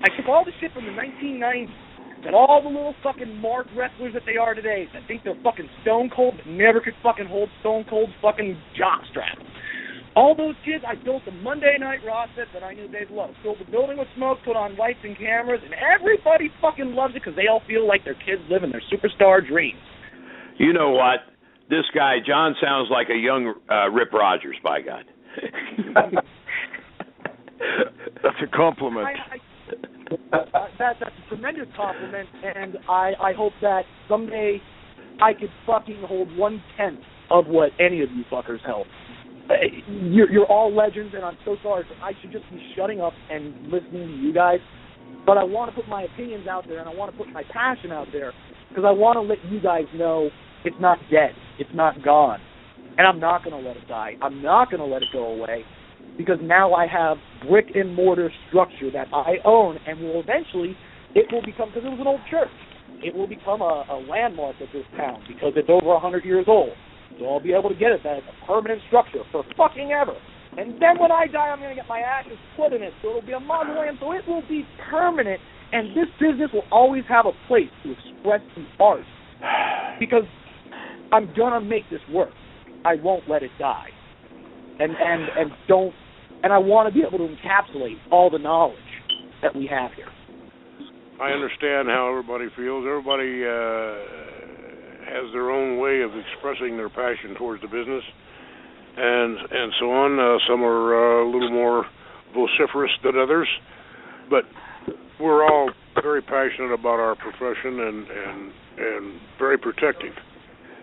I took all the shit from the 1990s that all the little fucking mark wrestlers that they are today that think they're fucking stone cold but never could fucking hold stone cold fucking jockstrap. All those kids, I built a Monday Night Raw set that I knew they'd love. Filled the building with smoke, put on lights and cameras, and everybody fucking loves it because they all feel like their kids living their superstar dreams. You know what? This guy, John, sounds like a young Rip Rogers, by God. That's a compliment. That's a tremendous compliment, and I hope that someday I could fucking hold 1/10 of what any of you fuckers held. You're all legends, and I'm so sorry. I should just be shutting up and listening to you guys. But I want to put my opinions out there, and I want to put my passion out there, because I want to let you guys know it's not dead. It's not gone. And I'm not going to let it die. I'm not going to let it go away, because now I have brick and mortar structure that I own, and will eventually, it will become, because it was an old church, it will become a landmark of this town, because it's over 100 years old. So I'll be able to get it as a permanent structure for fucking ever. And then when I die, I'm going to get my ashes put in it, so it'll be a mausoleum, so it will be permanent. And this business will always have a place to express the art, because I'm going to make this work. I won't let it die. And I want to be able to encapsulate all the knowledge that we have here. I understand how everybody feels. Everybody has their own way of expressing their passion towards the business, and so on. Some are a little more vociferous than others, but we're all very passionate about our profession and very protective.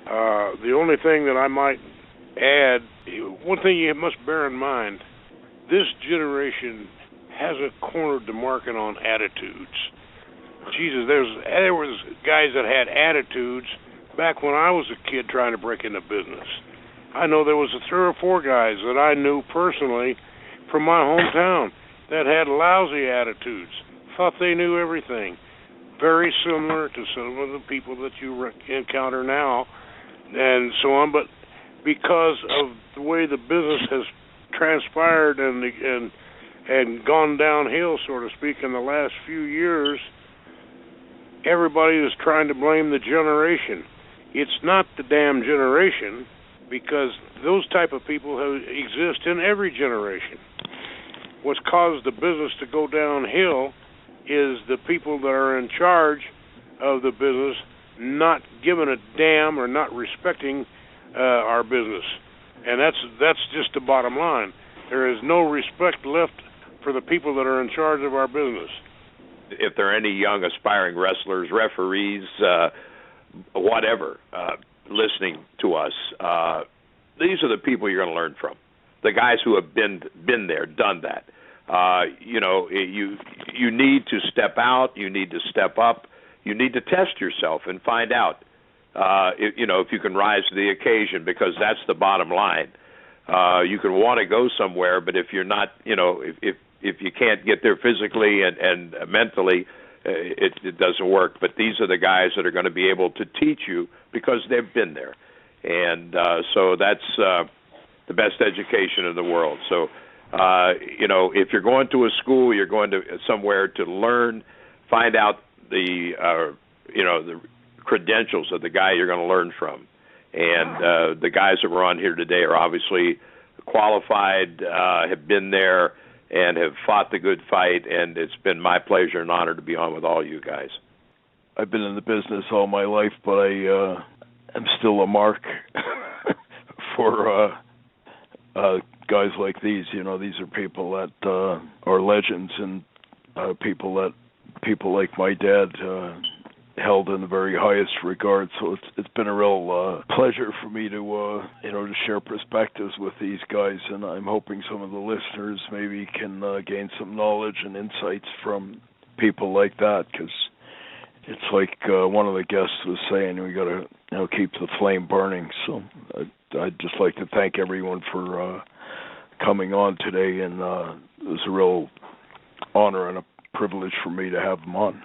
The only thing that I might add, one thing you must bear in mind, this generation hasn't cornered the market on attitudes. Jesus, there was guys that had attitudes back when I was a kid trying to break into business. I know there was 3 or 4 guys that I knew personally from my hometown that had lousy attitudes, thought they knew everything, very similar to some of the people that you encounter now, and so on. But because of the way the business has transpired and gone downhill, so to speak, in the last few years, everybody is trying to blame the generation. It's not the damn generation, because those type of people exist in every generation. What's caused the business to go downhill is the people that are in charge of the business not giving a damn or not respecting our business. And that's just the bottom line. There is no respect left for the people that are in charge of our business. If there are any young aspiring wrestlers, referees, whatever, listening to us, these are the people you're going to learn from. The guys who have been there, done that. You need to step out. You need to step up. You need to test yourself and find out, if you can rise to the occasion, because that's the bottom line. You can want to go somewhere, but if you're not, if you can't get there physically and mentally, it doesn't work. But these are the guys that are going to be able to teach you because they've been there. And so that's the best education in the world. So, if you're going to a school, you're going to somewhere to learn, find out the credentials of the guy you're going to learn from. And the guys that were on here today are obviously qualified, have been there, and have fought the good fight, and it's been my pleasure and honor to be on with all you guys. I've been in the business all my life, but I am still a mark for guys like these. These are people that are legends, and people like my dad held in the very highest regard. So it's been a real pleasure for me to to share perspectives with these guys, and I'm hoping some of the listeners maybe can gain some knowledge and insights from people like that, because it's like one of the guests was saying, we got to keep the flame burning. So I'd just like to thank everyone for coming on today, and it was a real honor and a privilege for me to have them on.